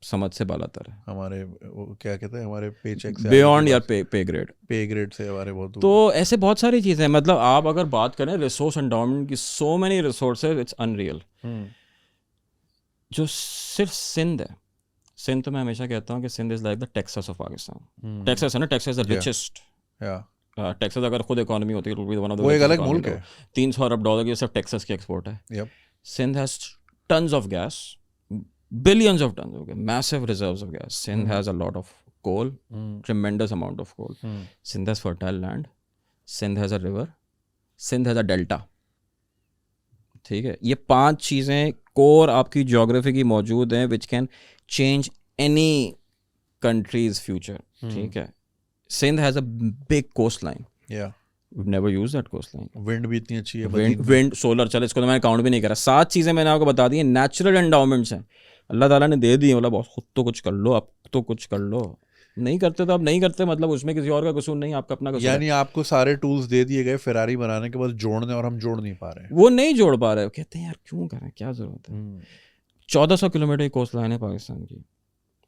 समझ से बालातर है, हमारे क्या कहते हैं, हमारे पे चेक से बियॉन्ड या पे ग्रेड से हमारे बहुत। तो ऐसे बहुत सारी चीज़ें, मतलब आप अगर बात करें रिसोर्स एंडाउमेंट की, so many resources, it's unreal. जो सिर्फ सिंध है, सिंध तो मैं हमेशा कहता हूँ कि Sindh is like the Texas of Pakistan. Texas है ना, टेक्सास द रिचेस्ट, टेक्सास अगर खुद इकोनॉमी होती है वो एक अलग मुल्क है, $300 अरब की सिर्फ टेक्सास की एक्सपोर्ट है। Sindh has tons of gas, billions of tons, okay, massive reserves of gas. Sindh has a lot of coal, tremendous amount of coal. Sindh has fertile land, Sindh has a river, Sindh has a delta, ठीक है। ये 5 चीज़ें core आपकी geography की मौजूद हैं, which can change any countries future, ठीक है। Sindh has a big coastline. Yeah. We've never used that coastline. Wind भी इतनी अच्छी है, विंड, सोलर, चल इसको तो मैंने काउंट भी नहीं करा। 7 चीज़ें मैंने आपको बता दी हैं, नेचुरल एंडाउमेंट्स हैं, अल्लाह ताला ने दे दी, मतलब खुद तो कुछ कर लो, अब तो कुछ कर लो, नहीं करते तो अब नहीं करते, मतलब उसमें किसी और का कसूर नहीं, आपका अपना कसूर। यानी आपको सारे टूल्स दे दिए गए फेरारी बनाने के बाद जोड़ने, और हम जोड़ नहीं पा रहे हैं, वो नहीं जोड़ पा रहे, कहते हैं यार क्यों करें, क्या जरूरत है। 1400 किलोमीटर की कोस्ट लाइन है पाकिस्तान की,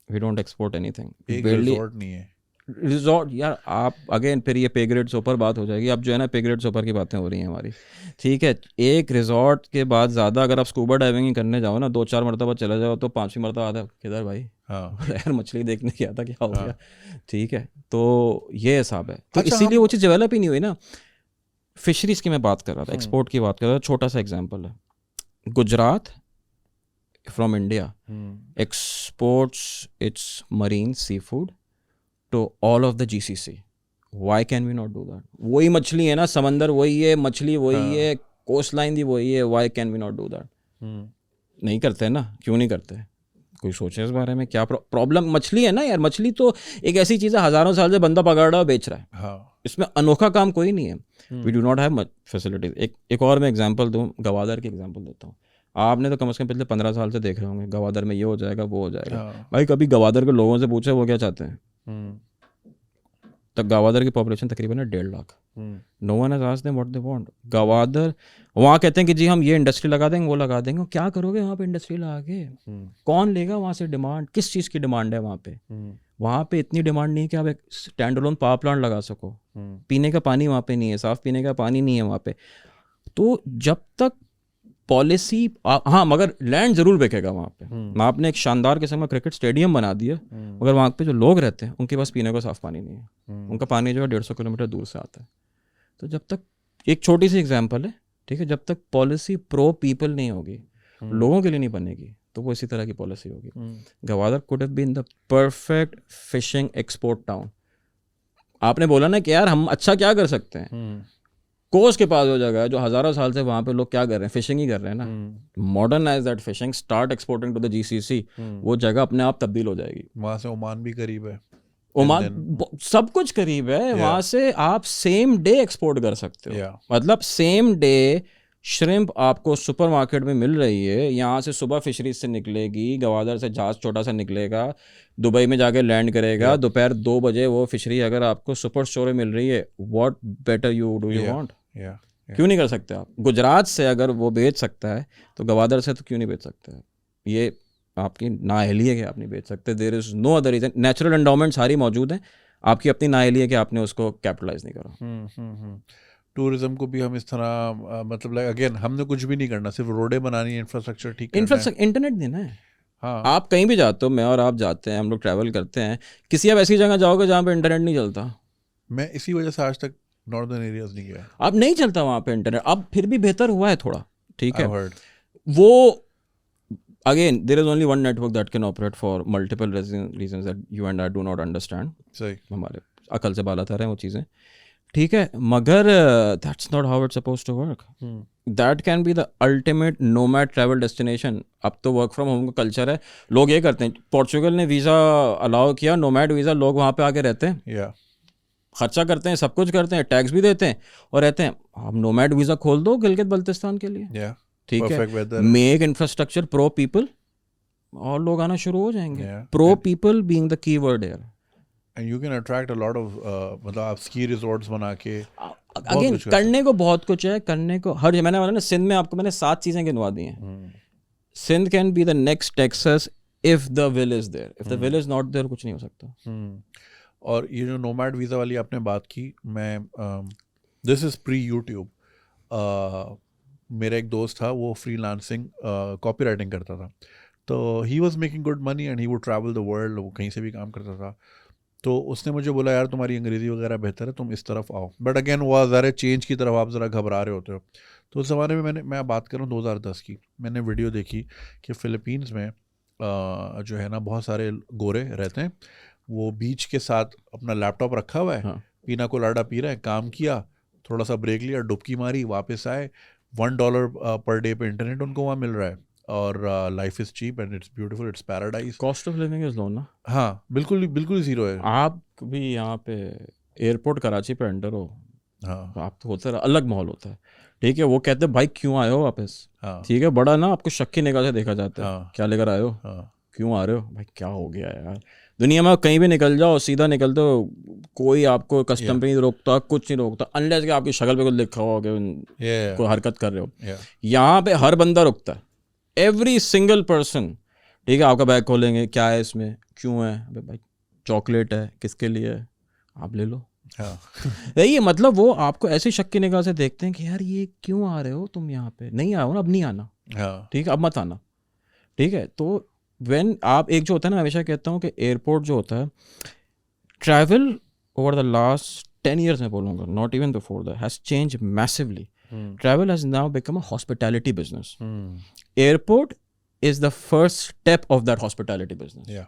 वी डोंट एक्सपोर्ट एनीथिंग, एक रिजॉर्ट नहीं है, रिजॉर्ट यार। आप अगेन फिर ये पे ग्रेड से ऊपर बात हो जाएगी, अब जो है ना पे ग्रेड से ऊपर की बातें हो रही हैं हमारी, ठीक है। एक रिजॉर्ट के बाद ज़्यादा अगर आप स्कूबा डाइविंग करने जाओ ना, 2-4 मरतबा चले जाओ, तो 5वीं मरतबा आता है किधर भाई, यार मछली देखने गया था, क्या हो गया, ठीक है। तो ये हिसाब है, तो इसीलिए वो चीज़ डेवलप ही नहीं हुई ना। फिशरीज़ की मैं बात कर रहा था, एक्सपोर्ट की बात कर रहा था, छोटा सा एग्जाम्पल है, Gujarat from India exports its marine seafood to all of the GCC. Why can we not do that? वही मछली है ना, समंदर वही है, मछली वही है, कोस्ट लाइन भी वही है. Why can we not do that? नहीं करते ना, क्यों नहीं करते? कोई सोचे इस बारे में? क्या प्रॉब्लम? मछली है ना यार, मछली तो एक ऐसी चीज़ है, हज़ारों साल से बंदा पकड़ रहा है बेच रहा है. हाँ. इसमें अनोखा काम कोई नहीं है. We do not have facilities. एक और मैं एग्जांपल दूं, गवादर की एग्जांपल देता हूँ. आपने तो कम से कम पिछले 15 साल से देख रहे होंगे गवादर में ये हो जाएगा, वो हो जाएगा. भाई कभी गवादर के लोगों से पूछे वो क्या चाहते हैं? तक गवादर की पॉपुलेशन तकरीबन है 1.5 lakh. No one has asked them what they want. Gwadar वहाँ कहते हैं कि जी हम ये इंडस्ट्री लगा देंगे, वो लगा देंगे. क्या करोगे वहाँ पे इंडस्ट्री लगा के? कौन लेगा वहाँ से? डिमांड किस चीज़ की डिमांड है वहाँ पे? वहाँ पे इतनी डिमांड नहीं है कि आप एक स्टैंड अलोन पावर प्लांट लगा सको. पीने का पानी वहाँ पे नहीं है, साफ पीने का पानी नहीं है वहाँ पे. तो जब तक पॉलिसी, हाँ मगर लैंड जरूर बिकेगा वहाँ पे. आपने एक शानदार किस्म का क्रिकेट स्टेडियम बना दिया, मगर वहाँ पे जो लोग रहते हैं उनके पास पीने को साफ पानी नहीं है. उनका पानी जो है 150 किलोमीटर दूर से आता है. तो जब तक, एक छोटी सी एग्जांपल है, ठीक है, जब तक पॉलिसी प्रो पीपल नहीं होगी, लोगों के लिए नहीं बनेगी, तो वो इसी तरह की पॉलिसी होगी. Gwadar could have been the perfect fishing export town. आपने बोला ना कि यार हम अच्छा क्या कर सकते हैं. कोस्ट के पास वो जगह है जो हज़ारों साल से वहाँ पे लोग क्या कर रहे हैं, फिशिंग ही कर रहे हैं ना. Modernise that fishing, start exporting to the GCC. वो जगह अपने आप तब्दील हो जाएगी. वहाँ से ओमान भी करीब है. ओमान सब कुछ करीब है. वहाँ से आप सेम डे एक्सपोर्ट कर सकते हो. मतलब सेम डे श्रिम्प आपको सुपरमार्केट में मिल रही है. यहाँ से सुबह फिशरीज से निकलेगी, गवादर से जहाज छोटा सा निकलेगा, दुबई में जाके लैंड करेगा, दोपहर 2 बजे वो फिशरी अगर आपको सुपर स्टोर में मिल रही है, व्हाट बेटर यू वांट. क्यों नहीं कर सकते आप? गुजरात से अगर वो बेच सकता है तो गवादर से तो क्यों नहीं बेच सकते? ये आपकी नाअहली है कि आप नहीं बेच सकते. There is no other reason. Natural endowment सारी मौजूद हैं, आपकी अपनी नाअहली है कि आपने उसको कैपिटलाइज नहीं करा. टूरिज्म को भी हम इस तरह, मतलब लाइक अगेन हमने कुछ भी नहीं करना, सिर्फ रोडें बनानी है, इंफ्रास्ट्रक्चर ठीक करना है, इंटरनेट देना है. हाँ. आप कहीं भी जाते हो, मैं और आप जाते हैं, हम लोग ट्रैवल करते हैं, किसी आप ऐसी जगह जाओगे जहाँ पे इंटरनेट नहीं चलता. मैं इसी वजह से आज तक नॉर्दर्न एरियाज नहीं गया. अब नहीं चलता वहाँ पे इंटरनेट. अब फिर भी बेहतर हुआ है थोड़ा, ठीक है. वो again there is only one network that can operate for multiple reasons that you and I do not understand. सही, हमारे अकल से बालातर हैं वो चीज़ें, ठीक है, मगर that's not how it's supposed to work. That can be the ultimate nomad travel destination. अब तो वर्क फ्रॉम होम का कल्चर है, लोग ये करते हैं. पोर्चुगल ने वीज़ा अलाउ किया, नोमैड वीज़ा, लोग वहाँ पे आके रहते हैं, खर्चा करते हैं, सब कुछ करते हैं, टैक्स भी देते हैं और रहते हैं. हम नोमैड वीज़ा खोल दो गिलगित बल्तिस्तान के लिए, ठीक है, मेक इंफ्रास्ट्रक्चर प्रो पीपल और लोग आना शुरू हो जाएंगे. Pro people being the keyword here. And you can attract a lot of मतलब आप स्की रिजॉर्ट्स बना के, अगेन करने को बहुत कुछ है, करने को हर, मैंने बोला ना सिंध में आपको मैंने 7 चीज़ें गिनवा दी हैं. Sindh can be the next Texas if the will is there. If the will is not there कुछ नहीं हो सकता. और ये जो नोमैड वीज़ा वाली आपने बात की, मैं दिस इज़ प्री यूट्यूब. मेरा एक दोस्त था, वो फ्रीलांसिंग कॉपी राइटिंग करता था, तो he was making good money and he would travel the world. वो कहीं से भी काम करता था. तो उसने मुझे बोला यार तुम्हारी अंग्रेज़ी वगैरह बेहतर है, तुम इस तरफ आओ. बट अगेन वो ज़रा चेंज की तरफ आप ज़रा घबरा रहे होते हो. तो उस ज़माने में मैं बात करूँ 2010 की, मैंने वीडियो देखी कि फ़िलीपींस में जो है ना बहुत सारे गोरे रहते हैं, वो बीच के साथ अपना लैपटॉप रखा हुआ है, हाँ. पीना कोलाडा पी रहे हैं, काम किया, थोड़ा सा ब्रेक लिया, डुबकी मारी, वापस आए, $1 पर डे पे इंटरनेट उनको वहाँ मिल रहा है और life is cheap and it's beautiful, it's paradise. Cost of living is low ना. हाँ बिल्कुल बिल्कुल ज़ीरो है. आप भी यहाँ पे एयरपोर्ट कराची पे एंटर हो, हाँ, आप तो होता है अलग माहौल होता है, ठीक है. वो कहते हैं भाई क्यों आए हो वापस, हाँ, ठीक है, बड़ा ना आपको शक की निगाह से देखा जाता है. हाँ, क्या लेकर आए हो, हाँ, क्यों आ रहे हो, भाई क्या हो गया यार. दुनिया में कहीं भी निकल जाओ, सीधा निकलते हो, कोई आपको कस्टम पे नहीं रोकता, कुछ नहीं रोकता, अनलेस कि आपकी शक्ल पे कुछ लिखा हो कि कोई हरकत कर रहे हो. यहाँ पे हर बंदा रुकता है, एवरी सिंगल पर्सन, ठीक है. आपका बैग खोलेंगे, क्या है इसमें, क्यों है, अबे भाई चॉकलेट है, किसके लिए है, आप ले लो. यही मतलब वो आपको ऐसी शक की निगाह से देखते हैं कि यार ये क्यों आ रहे हो तुम यहाँ पे, नहीं आओ ना, अब नहीं आना, ठीक है, अब मत आना, ठीक है. तो व्हेन आप एक जो होता है ना, हमेशा कहता हूँ कि एयरपोर्ट जो होता है, travel over the last 10 years मैं बोलूँगा, not even before that, has change massively. Travel has now become a hospitality business. Airport is the first step of that hospitality business. Yeah.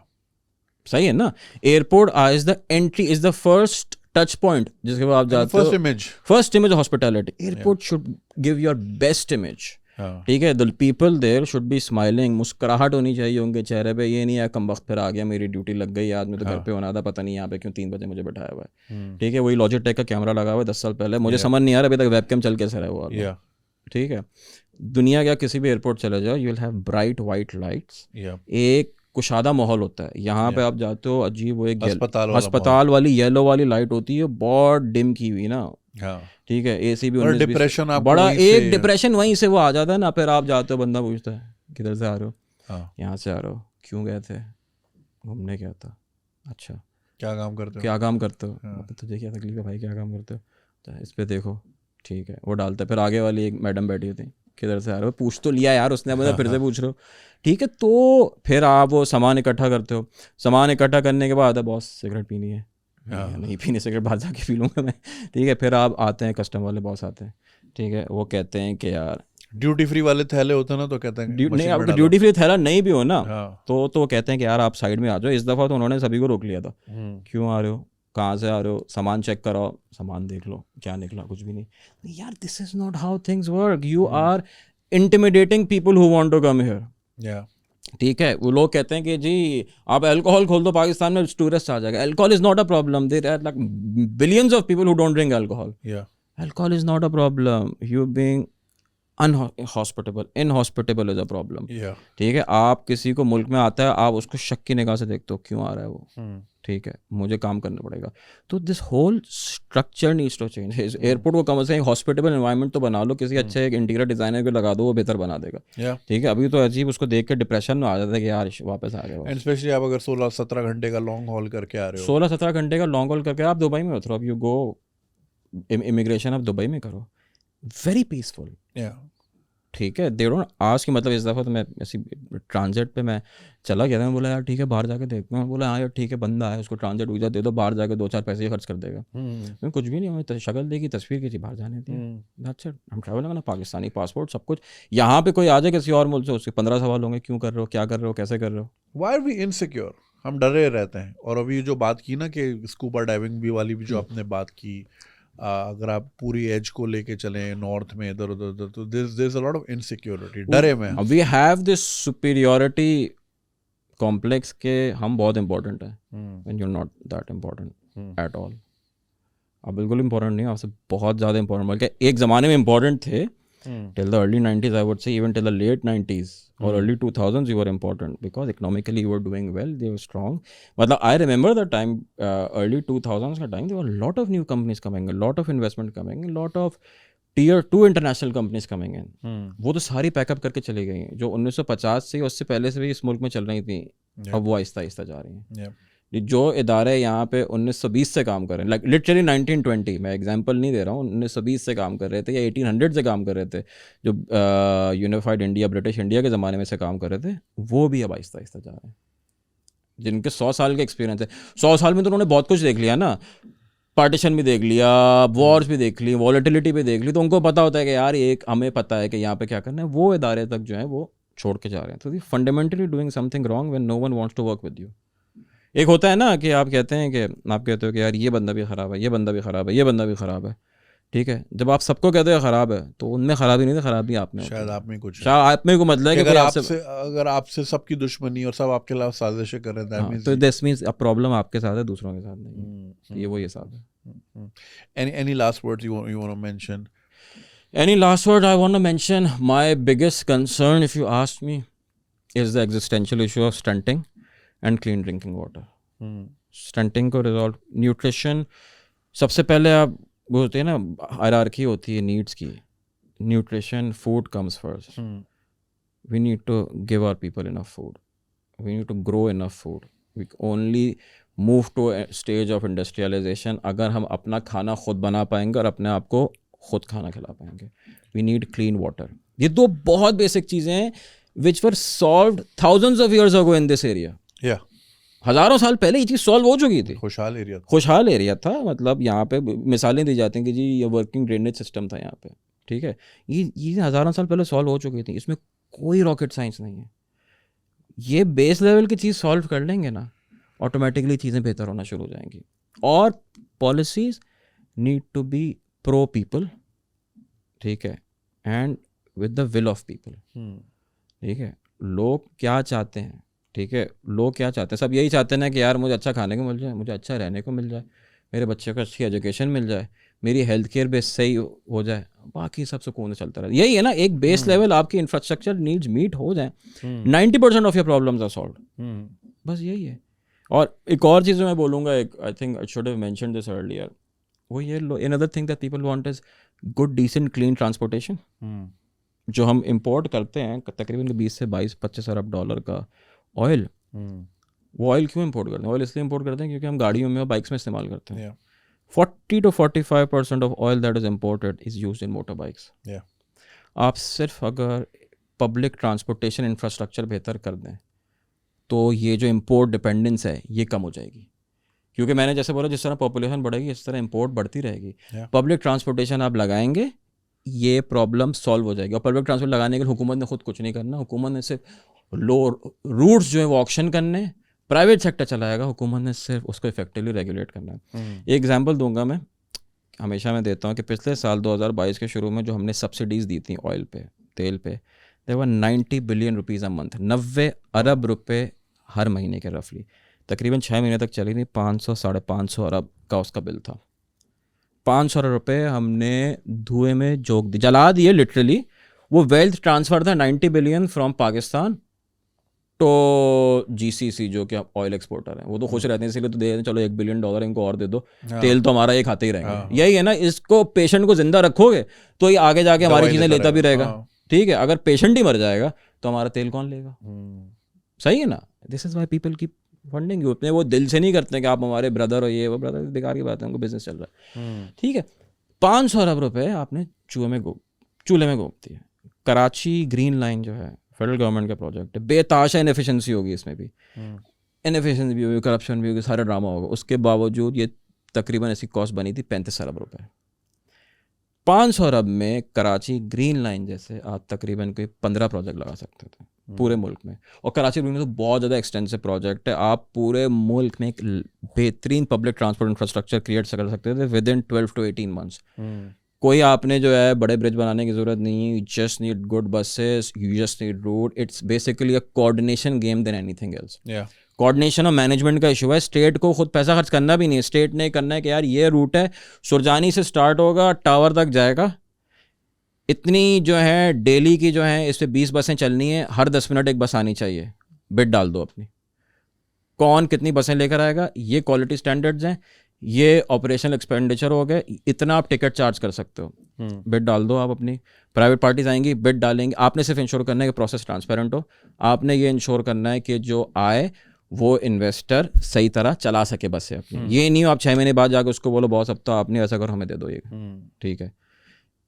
सही है ना. Airport is the entry, is the first touch point जिसके बाद आप जाते हो. First image of hospitality. Airport should give your best image. ठीक है. The people there should be smiling. मुस्कुराहट होनी चाहिए उनके चेहरे पे. ये नहीं है कम वक्त फिर आ गया, मेरी ड्यूटी लग गई, आज मैं तो घर पे होना था, पता नहीं यहाँ पे क्यों 3 बजे मुझे बैठाया हुआ है. ठीक है. वही लॉजिटेक का कैमरा लगा हुआ है 10 साल पहले, मुझे समझ नहीं आ रहा अभी तक वेबकैम चल कैसे रहा हुआ. ठीक है. दुनिया का किसी भी एयरपोर्ट चले जाओ, you will have bright white lights. एक कुशादा माहौल होता है. यहाँ पे आप जाते हो अजीब, वो एक अस्पताल वाली येलो वाली लाइट होती है, बहुत डिम की हुई ना. ठीक है. एसी भी 19-20 बड़ा, एक डिप्रेशन वहीं से वो आ जाता है ना. फिर आप जाते हो, बंदा पूछता है किधर से आ रहे हो, यहाँ से आ रहे हो, क्यों गए थे, घूमने गया था, अच्छा क्या काम करते हो, तुझे क्या तकलीफ है भाई, क्या काम करते हो, इस पे देखो, ठीक है. वो डालता है. फिर आगे वाली एक मैडम बैठी थी, किधर से आ रहे हो, पूछ तो लिया यार उसने, मतलब फिर से पूछ रहे हो. ठीक है. तो फिर आप वो सामान इकट्ठा करते हो. सामान इकट्ठा करने के बाद बॉस सिगरेट पीनी है, नहीं पीनी सिगरेट, बाहर जाके पी लूँगा मैं. ठीक है. फिर आप आते हैं, कस्टमर वाले बॉस आते हैं. ठीक है. वो कहते हैं कि यार ड्यूटी फ्री वाले थैले होते हैं ना, तो कहते हैं नहीं, आपको ड्यूटी फ्री थैला नहीं भी हो ना, तो वो कहते हैं कि यार आप साइड में आ जाओ. इस दफ़ा तो उन्होंने सभी को रोक लिया था. क्यों आ रहे हो, कहाँ से आ रहे हो, सामान चेक कराओ, सामान देख लो, क्या निकला, कुछ भी नहीं. यार this is not how things work. You are intimidating people who want to come here. ठीक है. वो लोग कहते हैं कि जी आप अल्कोहल खोल दो पाकिस्तान में, टूरिस्ट आ जाएगा. Alcohol is not a problem. There are like billions of people who don't drink alcohol. Alcohol is not a problem. You being inhospitable is a problem. ठीक है. आप किसी को मुल्क में आता है, आप उसको शक की निगाह से देखते हो, क्यों आ रहा है वो. ठीक है. मुझे काम करना पड़ेगा. तो this whole structure needs to change. Airport को कम से कम हॉस्पिटेबल एनवायरनमेंट तो बना लो, किसी अच्छे एक इंटीरियर डिजाइनर को लगा दो, वो बेहतर बना देगा. ठीक है. अभी तो अजीब उसको देख के डिप्रेशन में आ जाता है कि यार वापस आ गया. स्पेशली आप अगर 16-17 घंटे का लॉन्ग हॉल करके आ रहे हो, 16-17 घंटे का लॉन्ग हॉल करके आप दुबई में उतरो. अब यू गो इमिग्रेशन आप दुबई में करो, वेरी पीसफुल. ठीक है. They don't ask. मतलब इस दफ़ा तो मैं ऐसी ट्रांजिट पे मैं चला गया था, मैं बोला यार ठीक है बाहर जाके देखता हूँ. बोला हाँ यार ठीक है, बंदा है, उसको ट्रांजिट वीज़ा दे दो, बाहर जाके 2-4 पैसे खर्च कर देगा. मैं कुछ भी नहीं, हमें शक्ल देखी, तस्वीर की, बाहर जाने दी. That's it. हम ट्रैवल करना, पाकिस्तानी पासपोर्ट, सब कुछ. यहाँ पे कोई आ जाए किसी और मुल्क से, उसके 15 सवाल होंगे, क्यों कर रहे हो, क्या कर रहे हो, कैसे कर रहे हो. Why are we insecure. हम डरे रहते हैं. और अभी जो बात की ना कि स्कूबा डाइविंग भी वाली भी जो आपने बात की, अगर आप पूरी एज को लेके चलें नॉर्थ में इधर उधर, तो there is a lot of insecurity. डरे में we have this superiority complex के हम बहुत इंपॉर्टेंट है, when you are not that important at all. आप बिल्कुल इंपॉर्टेंट नहीं, आपसे बहुत ज़्यादा इंपॉर्टेंट. बल्कि एक ज़माने में इंपॉर्टेंट थे, till the early 90s I would say, even till the late 90s or early 2000s you were important because economically you were doing well, they were strong. मतलब I remember the time, early 2000s का time, there were a lot of new companies coming, a lot of investment coming, a lot of tier 2 international companies coming in. वो तो सारी pack up करके चली गई हैं, जो 1950 से उससे पहले से भी इस मुल्क में चल रही थी. अब वो आहिस्ता आहिस्ता जा रही हैं. जो इदारे यहाँ पे 1920 से काम कर रहे हैं, लाइक लिटरली 1920, मैं एग्जांपल नहीं दे रहा हूँ, 1920 से काम कर रहे थे या 1800 से काम कर रहे थे, जो यूनिफाइड इंडिया, ब्रिटिश इंडिया के ज़माने में से काम कर रहे थे, वो भी अब आहिस्ता आहिस्ता जा रहे हैं. जिनके 100 साल का एक्सपीरियंस है. 100 साल में तो उन्होंने बहुत कुछ देख लिया ना. पार्टीशन भी देख लिया, वॉर्स भी देख ली, वॉलेटिलिटी भी देख ली, तो उनको पता होता है कि यार एक हमें पता है कि यहाँ पे क्या करना है. वो इदारे तक जो है वो छोड़ के जा रहे हैं. तो fundamentally doing something wrong when no one wants to work with you. एक होता है ना कि आप कहते हैं कि आप कहते हो कि यार ये बंदा भी ख़राब है, ये बंदा भी ख़राब है, ये बंदा भी ख़राब है. ठीक है. जब आप सबको कहते हैं ख़राब है, तो उनमें ख़राबी नहीं थी, ख़राबी आप में. शायद आप में कुछ, शायद आप में को मतलब है कि अगर आपसे सबकी दुश्मनी और सब आपके खिलाफ साजिशें कर रहे हैं, तो दिस मींस अब प्रॉब्लम आपके साथ है, दूसरों के साथ नहीं. ये वही हिसाब है. Any last words you want to mention? Any last word I want to mention? My biggest concern, if you ask me, is the existential issue of stunting and clean drinking water. Stunting को resolve. Nutrition सबसे पहले आप बोलते हैं ना, hierarchy होती है needs की. Nutrition, food comes first. We need to give our people enough food, we need to grow enough food. We only move to stage of industrialization अगर हम अपना खाना खुद बना पाएंगे और अपने आप को खुद खाना खिला पाएंगे. We need clean water. ये दो बहुत बेसिक चीज़ें हैं which were solved thousands of years ago in this area. हज़ारों साल पहले ये चीज़ सॉल्व हो चुकी थी. खुशहाल एरिया था. मतलब यहाँ पे मिसालें दी जाती हैं कि जी ये वर्किंग ड्रेनेज सिस्टम था यहाँ पे. ठीक है. ये हज़ारों साल पहले सॉल्व हो चुकी थी. इसमें कोई रॉकेट साइंस नहीं है. ये बेस लेवल की चीज़ सॉल्व कर लेंगे ना, ऑटोमेटिकली चीज़ें बेहतर होना शुरू हो जाएंगी. और policies need to be pro people, ठीक है, and with the will of people. ठीक है, लोग क्या चाहते हैं, ठीक है, लोग क्या चाहते हैं, सब यही चाहते हैं ना कि यार मुझे अच्छा खाने को मिल जाए, मुझे अच्छा रहने को मिल जाए, मेरे बच्चे को अच्छी एजुकेशन मिल जाए, मेरी हेल्थ केयर बेस सही हो जाए, बाकी सब सुकून से चलता रहे. यही है ना, एक बेस लेवल आपकी इंफ्रास्ट्रक्चर नीड्स मीट हो जाए, 90% of your problems are solved. बस यही है. और एक और चीज़ मैं बोलूँगा, एक I think I should have mentioned this earlier, वो ये another thing that people want is good decent clean transportation. जो हम इंपोर्ट करते हैं तकरीबन 20 से 22-25 अरब डॉलर का ऑयल, वो ऑयल क्यों इंपोर्ट करते हैं? ऑयल इसलिए इंपोर्ट करते हैं क्योंकि हम गाड़ियों में और बाइक्स में इस्तेमाल करते हैं. 40 to 45% of oil that is imported is used in motor bikes. आप सिर्फ अगर पब्लिक ट्रांसपोर्टेशन इंफ्रास्ट्रक्चर बेहतर कर दें तो ये जो इम्पोर्ट डिपेंडेंस है ये कम हो जाएगी. क्योंकि मैंने जैसे बोला, जिस तरह पॉपुलेशन बढ़ेगी इस तरह इम्पोर्ट बढ़ती रहेगी. पब्लिक ट्रांसपोर्टेशन आप लगाएंगे, ये प्रॉब्लम सॉल्व हो जाएगी. और पब्लिक ट्रांसपोर्ट लगाने के लिए हुकूमत ने खुद कुछ नहीं करना, हुकूमत ने सिर्फ लो रूट्स जो है वो ऑक्शन करने, प्राइवेट सेक्टर चलाएगा, हुकूमत ने सिर्फ उसको इफेक्टिवली रेगुलेट करना है. एक एग्जांपल दूंगा मैं, हमेशा मैं देता हूँ कि पिछले साल 2022 के शुरू में जो हमने सब्सिडीज़ दी थी ऑयल पे, तेल पे, there were 90 billion rupees a month, 90 अरब रुपए हर महीने के रफली. तकरीबन 6 महीने तक चली थी. 500-550 अरब का उसका बिल था. 500 अरब रुपये हमने धुएं में झोंक दी, जला दिए लिटरली. वो वेल्थ ट्रांसफ़र था 90 बिलियन फ्रॉम पाकिस्तान तो GCC जो कि ऑयल एक्सपोर्टर है. वो तो खुश रहते हैं, इसीलिए तो दे दें, चलो $1 बिलियन इनको और दे दो, तेल तो हमारा ये खाते ही रहेंगे. यही है ना, इसको पेशेंट को जिंदा रखोगे तो ये आगे जाके हमारी चीज़ें लेता भी रहेगा. ठीक है, अगर पेशेंट ही मर जाएगा तो हमारा तेल कौन लेगा? सही है ना. This is why people keep funding you. अपने वो दिल से नहीं करते कि आप हमारे ब्रदर हो, ये वो. ब्रदर बेकार की बात है, उनको बिजनेस चल रहा है. ठीक है, 500 अरब रुपए आपने चूल्हे में घोंप दिए. कराची ग्रीन लाइन जो है फेडरल गवर्नमेंट का प्रोजेक्ट है, बेताशा इनएफिशिएंसी होगी इसमें भी, इनएफिशिएंसी भी होगी, करप्शन भी होगी, सारा ड्रामा होगा. उसके बावजूद ये तकरीबन ऐसी कॉस्ट बनी थी 35 अरब रुपए. 500 अरब में कराची ग्रीन लाइन जैसे आप तकरीबन कोई 15 प्रोजेक्ट लगा सकते थे पूरे मुल्क में. और कराची ग्रीन में तो बहुत ज़्यादा एक्सटेंसिव प्रोजेक्ट है. आप पूरे मुल्क में एक बेहतरीन पब्लिक ट्रांसपोर्ट इंफ्रास्ट्रक्चर क्रिएट कर सकते थे विद इन 12 to 18 months. कोई आपने जो है बड़े ब्रिज बनाने की ज़रूरत नहीं है. You just need good buses, you just need road. It's basically a coordination game than anything else. Coordination और मैनेजमेंट का इशू है. स्टेट को खुद पैसा खर्च करना भी नहीं है. स्टेट ने करना है कि यार ये रूट है, सुरजानी से स्टार्ट होगा, टावर तक जाएगा, इतनी जो है डेली की जो है इस पर 20 बसें चलनी है, हर 10 मिनट एक बस आनी चाहिए. बिड डाल दो अपनी, कौन कितनी बसें लेकर आएगा, ये क्वालिटी स्टैंडर्ड्स हैं, ये ऑपरेशनल एक्सपेंडिचर हो गए, इतना आप टिकट चार्ज कर सकते हो. बिड डाल दो आप अपनी. प्राइवेट पार्टीज आएंगी, बिड डालेंगे. आपने सिर्फ इंश्योर करना है कि प्रोसेस ट्रांसपेरेंट हो. आपने ये इंश्योर करना है कि जो आए वो इन्वेस्टर सही तरह चला सके बसें अपनी. ये नहीं हो आप 6 महीने बाद जाकर उसको बोलो बॉस अब तो आपने ऐसा करो, हमें दे दो ये. ठीक है,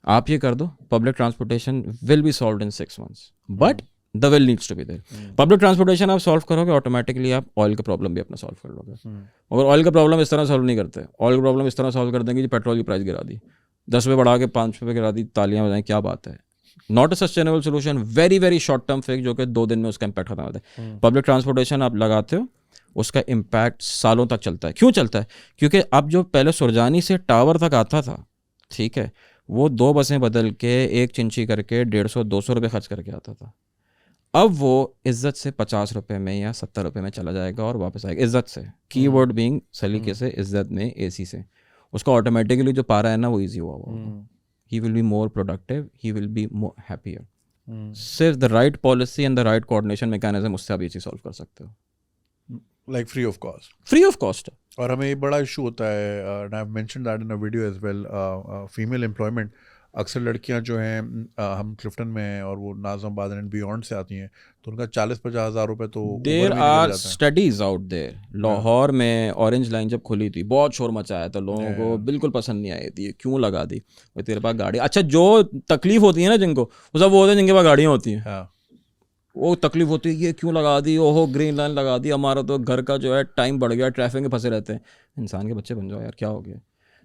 आप ये कर दो, public transportation will be solved in 6 months. But the will needs to be there. Public transportation आप सॉल्व करोगे, ऑटोमेटिकली आप ऑयल का प्रॉब्लम भी अपना सॉल्व कर लोगे. अगर ऑयल का प्रॉब्लम इस तरह सॉल्व नहीं करते, ऑयल का प्रॉब्लम इस तरह सॉल्व कर देंगे कि पेट्रोल की प्राइस गिरा दी, 10 रुपये बढ़ा के 5 रुपये गिरा दी, तालियां बजाएं, क्या बात है. Not a sustainable solution. Very very short term fix जो कि 2 दिन में उसका इम्पैक्ट खत्म होता है. पब्लिक ट्रांसपोर्टेशन आप लगाते हो, उसका इम्पैक्ट सालों तक चलता है. क्यों चलता है? क्योंकि अब जो पहले सुरजानी से टावर तक आता था, ठीक है, वो 2 बसें बदल के एक चिंची करके 150-200 रुपये खर्च करके आता था. अब वो इज्जत से 50 रुपये में या 70 रुपये में चला जाएगा और वापस आएगा. इज्जत से, कीवर्ड बीइंग सलीके से, इज्जत में, AC से. उसका ऑटोमेटिकली जो पारा है ना वो ईजी हुआ होगा. He will be more productive, he will be more happier. सिर्फ the right policy and the right coordination mechanism, उससे आप ये चीज़ सॉल्व कर सकते हो. Like free of cost. Free of cost. और हमें ये बड़ा इशू होता है, and I have mentioned that in a video as well, female employment. अक्सर लड़कियां जो हैं, हम क्लिफ्टन में हैं और वो नाज़माबाद एंड बियॉन्ड से आती हैं, तो उनका 40-50 हज़ार रुपये तो there are studies out there. Lahore में ऑरेंज लाइन जब खुली थी बहुत शोर मचाया था, लोगों को बिल्कुल पसंद नहीं आई थी. क्यों लगा दी भाई, तेरे पास गाड़ी. अच्छा, जो तकलीफ होती है ना जिनको, वो सब वो होते हैं जिनके पास गाड़ियाँ होती हैं. वो तकलीफ होती है, ये क्यों लगा दी, ओहो ग्रीन लाइन लगा दी, हमारा तो घर का जो है टाइम बढ़ गया, ट्रैफिक में फंसे रहते हैं. इंसान के बच्चे बन जाओ यार, क्या हो गया.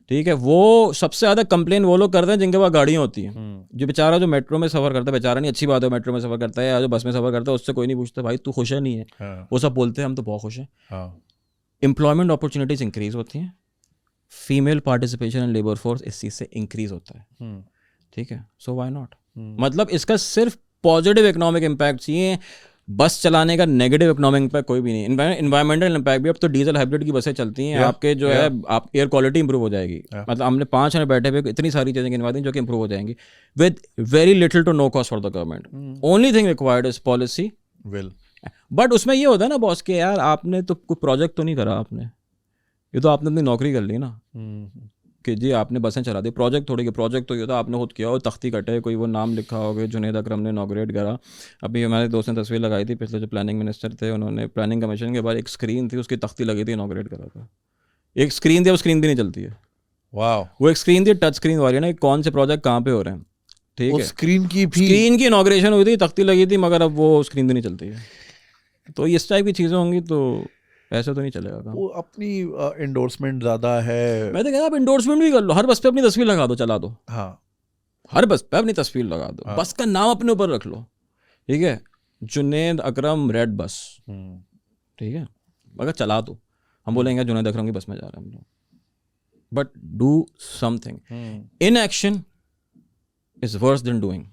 ठीक है, वो सबसे ज़्यादा कंप्लेन वो लोग करते हैं जिनके पास गाड़ियाँ होती हैं। जो बेचारा जो मेट्रो में सफ़र करता है, बेचारा नहीं, अच्छी बात है मेट्रो में सफ़र करता है, या जो बस में सफ़र करता है, उससे कोई नहीं पूछता भाई तू खुश है नहीं है। वो सब बोलते हैं हम तो बहुत खुश हैं। एम्प्लॉयमेंट अपॉर्चुनिटीज़ इंक्रीज़ होती हैं, female participation in labour force इस चीज़ से इंक्रीज़ होता है। ठीक है, सो व्हाई नॉट। मतलब इसका सिर्फ पॉजिटिव इकोनॉमिक इम्पैक्ट चाहिए, बस चलाने का नेगेटिव इकोनॉमिक इम्पैक्ट कोई भी नहीं। इन्वायरमेंटल इम्पैक्ट भी, अब तो डीजल हाइब्रिड की बसें चलती हैं, आपके जो है आप एयर क्वालिटी इंप्रूव हो जाएगी। मतलब हमने 5 मिनट बैठे हुए इतनी सारी चीज़ें गिनवा दी जो कि इंप्रूव हो जाएंगी with very little to no cost for the government. Only thing required is policy will. But उसमें ये होता है ना बॉस के, यार आपने तो कोई प्रोजेक्ट तो नहीं करा, आपने ये तो आपने अपनी नौकरी कर ली ना कि जी आपने बसें चला दी। प्रोजेक्ट थोड़ी, प्रोजेक्ट तो ये था आपने खुद किया और तख्ती कटे, कोई वो नाम लिखा होगा जुनैद अकरम ने इनॉग्रेट करा। अभी हमारे दोस्त ने तस्वीर लगाई थी, पिछले जो प्लानिंग मिनिस्टर थे उन्होंने प्लानिंग कमीशन के बाद एक स्क्रीन थी उसकी तख्ती लगी थी, इनॉग्रेट करा था। एक स्क्रीन थी, वो स्क्रीन भी नहीं चलती है। वाह, वो एक स्क्रीन थी टच स्क्रीन वाली ना, कौन से प्रोजेक्ट कहाँ पे हो रहे हैं। ठीक है, स्क्रीन की इनॉग्रेशन हुई थी, तख्ती लगी थी, मगर अब वो स्क्रीन भी नहीं चलती है। तो इस टाइप की चीज़ें होंगी तो ऐसे तो नहीं चलेगा काम। वो अपनी एंडोर्समेंट ज़्यादा है। मैं तो कहता आप एंडोर्समेंट भी कर लो, हर बस पे अपनी तस्वीर लगा दो, चला दो। हाँ, हर बस पे अपनी तस्वीर लगा दो। हाँ। बस का नाम अपने ऊपर रख लो, ठीक है, जुनैद अकरम रेड बस, ठीक है, अगर चला दो हम बोलेंगे जुनैद अकरम की बस में जा रहे हैं हम लोग। But do something. Inaction is worse than doing.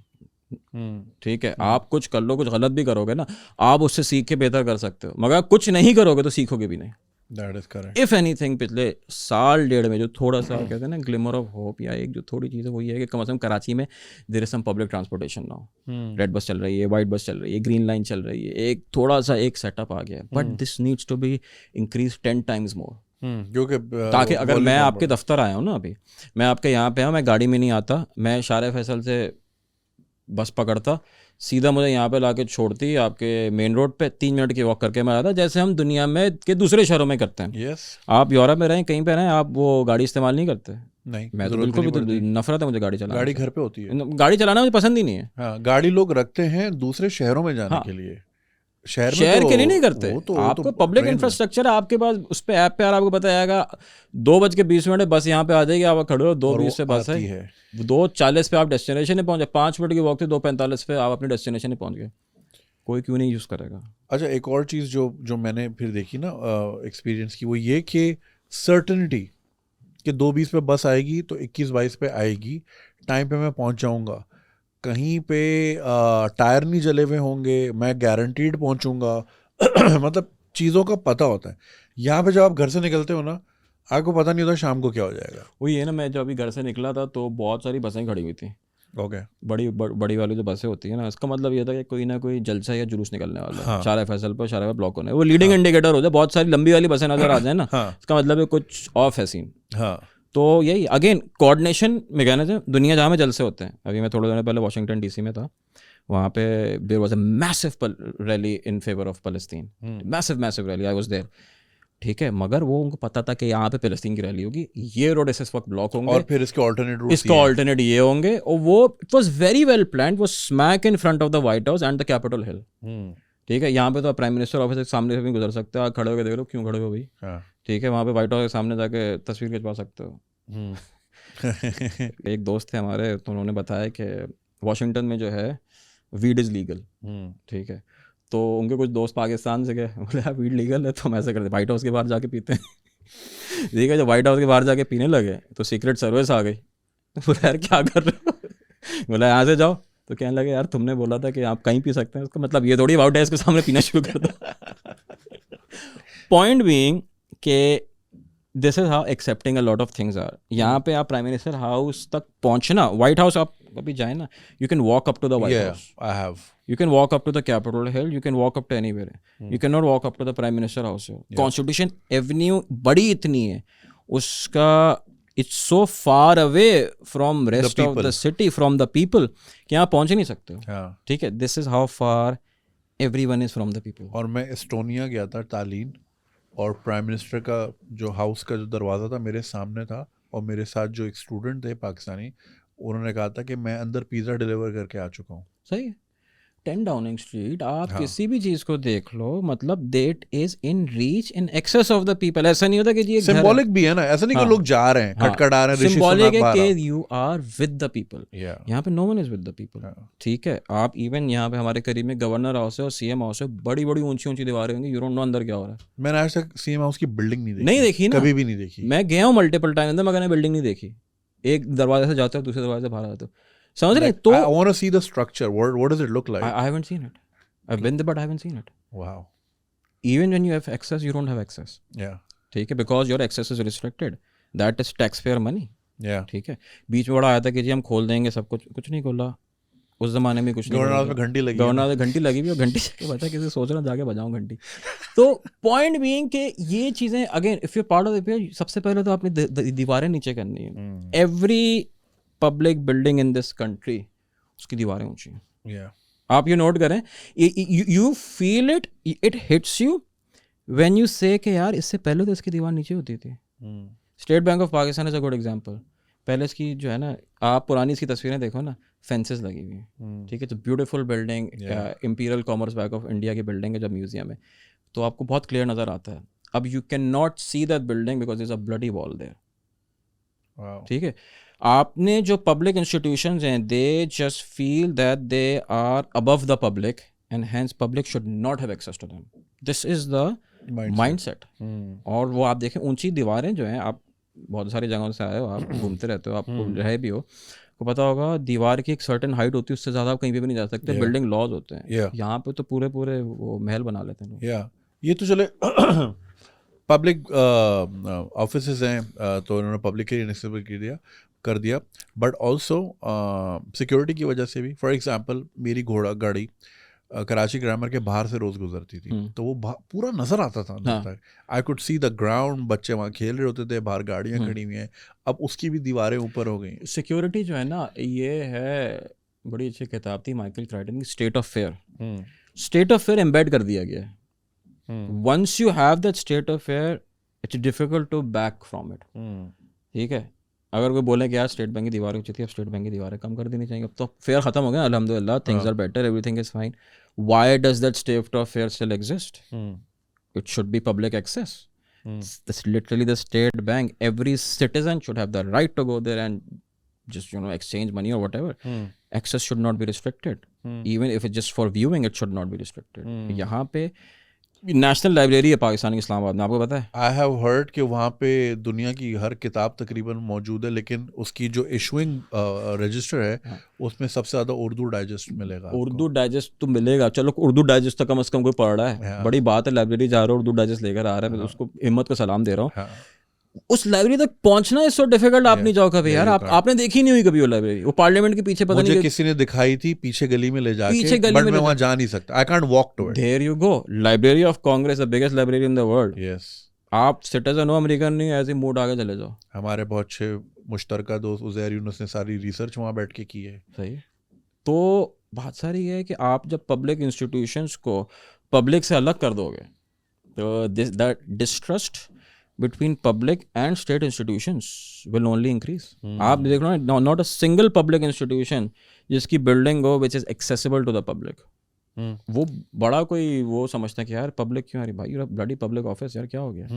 ठीक है, आप कुछ कर लो, कुछ गलत भी करोगे ना, आप उससे सीख के बेहतर कर सकते हो, मगर कुछ नहीं करोगे तो सीखोगे भी नहीं। That is correct. If anything पिछले साल डेढ़ में जो थोड़ा सा कहते हैं ना ग्लिमर ऑफ होप, या एक जो थोड़ी चीज़ है वो ये है कि कम से कम कराची में there is some public transportation now. Red bus चल रही है, वाइट बस चल रही है, ग्रीन लाइन चल रही है, एक थोड़ा सा एक सेटअप आ गया है। But this needs to be increase 10 times more, क्योंकि ताकि अगर मैं आपके दफ्तर आया हूँ ना, अभी मैं आपके यहाँ पे हूँ, मैं गाड़ी में नहीं आता, मैं शारे फैसल से बस पकड़ता, सीधा मुझे यहाँ पे लाके छोड़ती आपके मेन रोड पे, 3 मिनट की वॉक करके मैं आता, जैसे हम दुनिया में के दूसरे शहरों में करते हैं। yes. आप यूरोप में रहें, कहीं पे रहें, आप वो गाड़ी इस्तेमाल नहीं करते? नहीं, मैं तो बिल्कुल भी, नफरत है मुझे गाड़ी चलाने। गाड़ी घर पे होती है, गाड़ी चलाना मुझे पसंद ही नहीं है। हाँ, गाड़ी लोग रखते हैं दूसरे शहरों में जाने के लिए, शहर तो, के लिए नहीं करते। आपको पब्लिक इंफ्रास्ट्रक्चर आपके पास, उस पे ऐप पे यार आपको बताएगा 2:20 बस यहाँ पे आ जाएगी, आप खड़े हो 2:20 से बस है, 2:40 पे आप डेस्टिनेशन में पहुंचे, 5 मिनट की वॉक थी, 2:45 पे आप अपने डेस्टिनेशन में पहुंच गए। कोई क्यों नहीं यूज़ करेगा। अच्छा, एक और चीज़ जो मैंने फिर देखी ना एक्सपीरियंस की, वो ये कि सर्टनिटी कि 2:20 पे बस आएगी तो 21-22 पे आएगी, टाइम पे मैं पहुंच जाऊंगा, कहीं पे टायर नहीं जले हुए होंगे, मैं गारंटीड पहुंचूंगा। मतलब चीज़ों का पता होता है। यहाँ पे जब आप घर से निकलते हो ना, आपको पता नहीं होता शाम को क्या हो जाएगा। वही है ना, मैं जब अभी घर से निकला था तो बहुत सारी बसें खड़ी हुई थी। ओके, बड़ी वाली जो बसें होती है ना, इसका मतलब ये था कि कोई ना कोई जलसा या जुलूस निकलने वाला है। हाँ। शारा फैसल पर शारा पे ब्लॉक होने, वो लीडिंग इंडिकेटर हो जाए, बहुत सारी लंबी वाली बसें नजर आ जाए ना, इसका मतलब है कुछ ऑफ है सीन। हाँ, तो यही अगेन कोऑर्डिनेशन मैकेनिज्म, दुनिया जहाँ में जलसे होते हैं। अभी मैं थोड़े दिन पहले वाशिंगटन डीसी में था, वहाँ पे there was a massive rally in favour of Palestine, massive rally, I was there. ठीक है, मगर वो उनको पता था कि यहाँ पे फिलिस्तीन की रैली होगी, ये रोड इस वक्त ब्लॉक होंगे और फिर इसके ऑल्टरनेट ये होंगे, और वो it was very well planned, वो smack in front of the White House and the Capitol Hill. ठीक है, यहाँ पे तो प्राइम मिनिस्टर ऑफिस के सामने से भी गुजर सकते हो, आप खड़े होकर देख लो, क्यों खड़े हो भाई। ठीक है, वहाँ पे व्हाइट हाउस के सामने जाके तस्वीर खिंचवा सकते हो। एक दोस्त थे हमारे, तो उन्होंने बताया कि वाशिंगटन में जो है वीड इज़ लीगल। ठीक है, तो उनके कुछ दोस्त पाकिस्तान से गए, बोले यार वीड लीगल है, तो हम ऐसे करते व्हाइट हाउस के बाहर जाके पीते हैं। ठीक है, जब व्हाइट हाउस के बाहर जाके पीने लगे तो सीक्रेट सर्विस आ गई। बोला यार क्या कर रहे हो, बोला यहाँ से जाओ, तो कहने लगे यार तुमने बोला था कि आप कहीं पी सकते हैं, उसका मतलब ये थोड़ी व्हाइट हाउस के सामने पीना शुरू कर दो। पॉइंट बीइंग के this is how accepting a lot of things are. यहाँ पे आप प्राइम मिनिस्टर हाउस तक पहुंचना, व्हाइट हाउस आप अभी जाए ना, you can walk up to the White House, I have, you can walk up to the Capitol Hill, you can walk up to anywhere, you cannot walk up to the Prime Minister House. Constitution Avenue बड़ी इतनी है उसका, it's so far away from rest of the city, from the people, कि यहाँ पहुँच ही नहीं सकते हो। ठीक है, this is how far everyone is from the people. और मैं एस्टोनिया गया था तालीन, और प्राइम मिनिस्टर का जो हाउस का जो दरवाज़ा था मेरे सामने था, और मेरे साथ जो एक स्टूडेंट थे पाकिस्तानी, उन्होंने कहा था कि मैं अंदर पिज़्ज़ा डिलीवर करके आ चुका हूँ। सही है, 10 डाउनिंग स्ट्रीट, आप किसी भी चीज को देख लो, मतलब that is in reach in excess of the people. ऐसा नहीं होता कि जी सिंबॉलिक भी है ना, ऐसा नहीं कि लोग जा रहे हैं खटखटा रहे हैं, सिंबॉलिक है कि you are with the people. यहाँ पे no one is with the people, ठीक है। आप इवन यहाँ पे हमारे करीब में गवर्नर हाउस है और सीएम हाउस है, बड़ी बड़ी ऊंची ऊंची दीवारें होंगी, यू डोंट नो अंदर क्या हो रहा है। मैंने आज तक सीएम हाउस की बिल्डिंग नहीं देखी ना, कभी भी नहीं देखी। मैं गया हूँ मल्टीपल टाइम अंदर, मगर बिल्डिंग नहीं देखी। एक दरवाजे से जाते हो, दूसरे दरवाजे से बाहर आते हो, समझ रहे? तो I want to see the structure. What does it look like? I haven't seen it. I've been there, but I haven't seen it. Wow. Even when you have access, you don't have access. Yeah. ठीक है, because your access is restricted. That is taxpayer money. Yeah. ठीक है। बीच में बड़ा आया था कि जी हम खोल देंगे सब कुछ नहीं खोला। उस जमाने में कुछ नहीं। गवर्नर में घंटी लगी। गवर्नर में घंटी लगी हुई और घंटी से बचा, किसी सोच रहा जाके बजाऊं घंटी। तो पॉइंट बीइंग कि ये चीजें again if you part of the, सबसे पहले तो आपने दीवारें नीचे करनी है। Every public building in this country, उसकी दीवारें ऊंची हैं। आप ये नोट करें, you feel it, it hits you when you से कि यार इससे पहले तो इसकी दीवार नीचे होती थी। State bank of Pakistan is a good example. पहले इसकी जो है ना, आप पुरानी इसकी तस्वीरें देखो ना, फेंसेस लगी हुई हैं, ठीक है। तो beautiful building, imperial commerce bank of India की बिल्डिंग है जब म्यूजियम है, तो आपको बहुत क्लियर नज़र आता है। अब you can not see that building because is a bloody wall there, ठीक है। आपने जो पब्लिक इंस्टीट्यूशंस हैं, they just feel that they are above the public and hence public should not have access to them. This is the mindset. और वो आप देखें, ऊंची दीवारें जो हैं, आप बहुत सारी जगहों से आए हो, आप घूमते रहते हो, आपको रहे भी हो, को पता होगा दीवार की एक सर्टेन हाइट होती है, उससे ज़्यादा आप कहीं पे भी नहीं जा सकते। बिल्डिंग लॉज होते हैं। यहाँ पे तो पूरे वो महल बना लेते हैं। ये तो चले पब्लिक ऑफिसेज हैं, तो उन्होंने पब्लिक के लिए एक्सेसिबल कर दिया, बट ऑल्सो सिक्योरिटी की वजह से भी। फॉर एग्जांपल, मेरी घोड़ा गाड़ी कराची ग्रामर के बाहर से रोज गुजरती थी, तो वो पूरा नजर आता था अंदर तक। I could see the ground, बच्चे वहाँ खेल रहे होते थे, बाहर गाड़ियाँ खड़ी हुई हैं। अब उसकी भी दीवारें ऊपर हो गई। सिक्योरिटी जो है ना, ये है, बड़ी अच्छी किताब थी माइकल क्राइटन की, state of fear. State of fear embed कर दिया गया है। Once you have that state of fear, it's difficult to back from it, ठीक है। अगर कोई बोले कि यार स्टेट बैंक की दीवारें ऊंची थी, अब स्टेट बैंक की दीवारें कम कर देनी चाहिए, अब तो फेयर खत्म हो गया, अल्हम्दुलिल्लाह, things are better, everything is fine. Why does that state of fear still exist? It should be public access. That's literally the state bank. Every citizen should have the right to go there and just, exchange money or whatever. Access should not be restricted. Even if it's just for viewing, it should not be restricted. यहाँ पे national library है पाकिस्तान की इस्लामाबाद में, आपको पता है? I have heard कि वहाँ पे दुनिया की हर किताब तकरीबन मौजूद है, लेकिन उसकी जो इशूइंग रजिस्टर है, उसमें सबसे ज़्यादा उर्दू डाइजेस्ट मिलेगा। उर्दू डाइजेस्ट तो मिलेगा, चलो उर्दू डाइजेस्ट तो कम से कम कोई पढ़ रहा है, बड़ी बात है। लाइब्रेरी जा रहा है, उर्दू डाइजेस्ट लेकर आ रहा है, मैं उसको हिम्मत का सलाम दे रहा हूँ। उस लाइब्रेरी तक पहुंचना इज सो डिफिकल्ट। आप नहीं जाओ कभी यार, आपने देखी नहीं हुई कभी वो लाइब्रेरी, वो पार्लियामेंट के पीछे, पता नहीं किसी ने दिखाई थी पीछे गली में ले जाके, बट मैं वहां जा नहीं सकता, I can't walk to it. There you go, Library of Congress, the biggest library in the world. Yes, आप सिटीजन हो, अमेरिकन नहीं, ऐसे मूड आगे चले जाओ। हमारे बहुत अच्छे मुश्तरका दोस्त उज़ैर यूनुस ने सारी रिसर्च वहां बैठ के की है। सही। तो बात सारी है कि आप जब पब्लिक इंस्टीट्यूशंस को पब्लिक से अलग कर दोगे, तो that distrust between public and state institutions will only increase. आप देख रहे हो, not a single public institution जिसकी बिल्डिंग हो which is accessible to the public. वो बड़ा कोई वो समझता है कि यार पब्लिक क्यों आ रही, भाई ब्लडी पब्लिक ऑफिस, यार क्या हो गया।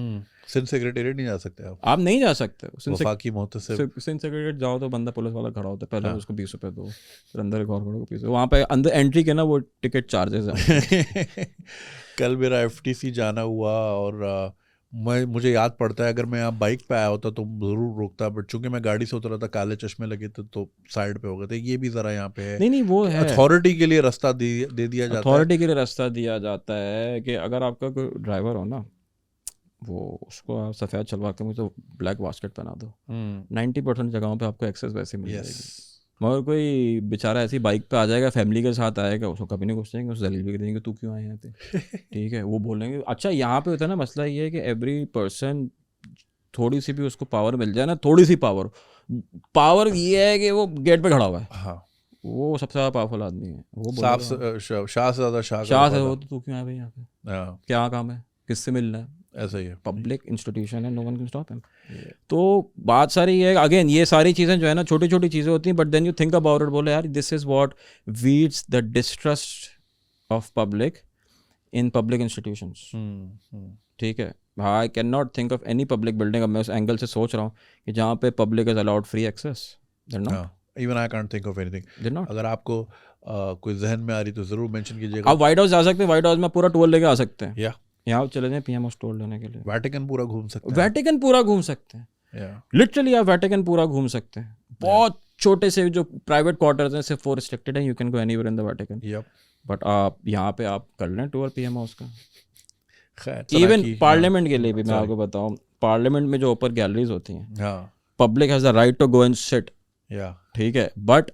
सिंध सेक्रेटेरिएट नहीं जा सकते आप नहीं जा सकते। वफाकी मोहतसिब सिंध सेक्रेटेरिएट जाओ तो बंदा पुलिस वाला खड़ा होता है, पहले उसको 20 रुपये दो, फिर अंदर एक और खड़ो को 20। वहाँ पे अंदर एंट्री के ना वो टिकट चार्जेस हैं। कल मेरा FTC जाना हुआ और मुझे याद पड़ता है, अगर मैं यहाँ बाइक पे आया होता तो ज़रूर रोकता, बट चूंकि मैं गाड़ी से उतरा था, काले चश्मे लगे थे तो साइड पे हो गए थे। ये भी ज़रा यहाँ पे है। नहीं वो है, अथॉरिटी के लिए रास्ता दे दिया जाता है। अथॉरिटी के लिए रास्ता दिया जाता है कि अगर आपका कोई ड्राइवर हो ना, वो उसको आप सफ़ेद चलवा के मुझे ब्लैक बास्केट पहना दो, 90% जगहों पे आपको एक्सेस वैसे मिल जाएगी। मगर कोई बेचारा ऐसी बाइक पे आ जाएगा, फैमिली के साथ आएगा, उसको कभी नहीं पूछेंगे, उस दलील भी देंगे तू क्यों आया यहाँ पे, ठीक है। वो बोलेंगे अच्छा, यहाँ पे होता है ना मसला ये है कि एवरी पर्सन, थोड़ी सी भी उसको पावर मिल जाए ना, थोड़ी सी पावर ये है कि वो गेट पे खड़ा हुआ है। हाँ, वो सबसे ज़्यादा पावरफुल आदमी है। वो शाह से ज़्यादा शाह है वो, तो तू क्यों आया भाई यहाँ पे, क्या काम है, किससे मिलना है, ऐसा ही है। पब्लिक इंस्टीट्यूशन है, no one can stop him. तो बात सारी है, अगेन ये सारी चीज़ें जो है ना, छोटी छोटी चीज़ें होती हैं, but then you think about it, बोले यार this is what weeds the distrust of public in public institutions, ठीक है. I can not think of any public building, अब मैं उस एंगल से सोच रहा हूँ कि जहाँ पे public is allowed free access. There not, even I can't think of anything. There not. अगर आपको कोई जहन में आ रही तो जरूर मेंशन कीजिएगा. आप वाइट हाउस जा सकते हैं, वाइट हाउस में पूरा टूर लेके आ सकते हैं. या यहाँ चले जाएं पीएम हाउस टूर लेने के लिए. वेटिकन पूरा घूम सकते हैं. वेटिकन पूरा घूम सकते हैं. लिटरली आप वेटिकन पूरा घूम सकते हैं. बहुत छोटे से जो प्राइवेट क्वार्टर्स हैं सिर्फ 4 रिस्ट्रिक्टेड हैं, you can go anywhere in the Vatican. But आप यहाँ पे आप कर लें टूर पीएम हाउस का. इवन पार्लियामेंट के लिए भी मैं आपको बताऊँ, पार्लियामेंट में जो ऊपर गैलरीज होती हैं, public has the right to go and sit, ठीक है, but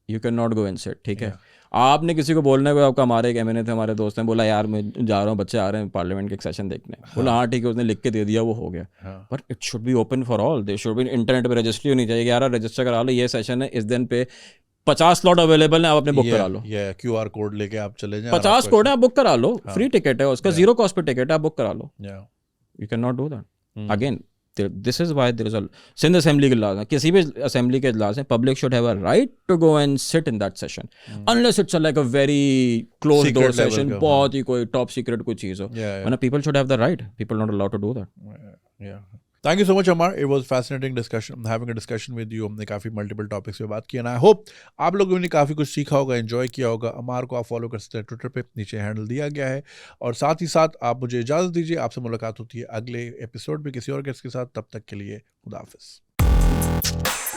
you can not go and sit. ठीक है. आपने किसी को बोलने को, आपका हमारे एक एमएनए थे, हमारे दोस्त ने बोला यार मैं जा रहा हूँ, बच्चे आ रहे हैं पार्लियामेंट के एक सेशन देखने. बोला हाँ ठीक है, उसने लिख के दे दिया, वो हो गया. But it should be open for all. They should be internet पे रजिस्ट्री होनी चाहिए. यार रजिस्टर करा लो, ये सेशन है, इस दिन पे 50 स्लॉट अवेलेबल है, आप अपने बुक करा लो. QR कोड लेके आप चले जाएं. 50 कोड है, आप बुक करा लो. फ्री टिकट है उसका, 0 कॉस्ट पे टिकट है, आप बुक करा लो. You can not do that. Again this is why there is a Sindh assembly के इजलास, किसी भी असेंबली के इजलास में public should have a right to go and sit in that session unless it's like a very close door session, बहुत ही कोई टॉप सीक्रेट कोई चीज हो. वरना people should have the right, people not allowed to do that. Thank you so much, Amar. It was fascinating discussion. Having a discussion with you. हमने काफ़ी multiple topics पे बात की and I hope आप लोगों ने काफ़ी कुछ सीखा होगा, एंजॉय किया होगा. अमार को आप फॉलो कर सकते हैं ट्विटर पे, नीचे हैंडल दिया गया है. और साथ ही साथ आप मुझे इजाज़त दीजिए. आपसे मुलाकात होती है अगले एपिसोड में किसी और गेस्ट के साथ. तब तक के लिए खुदा हाफिज़.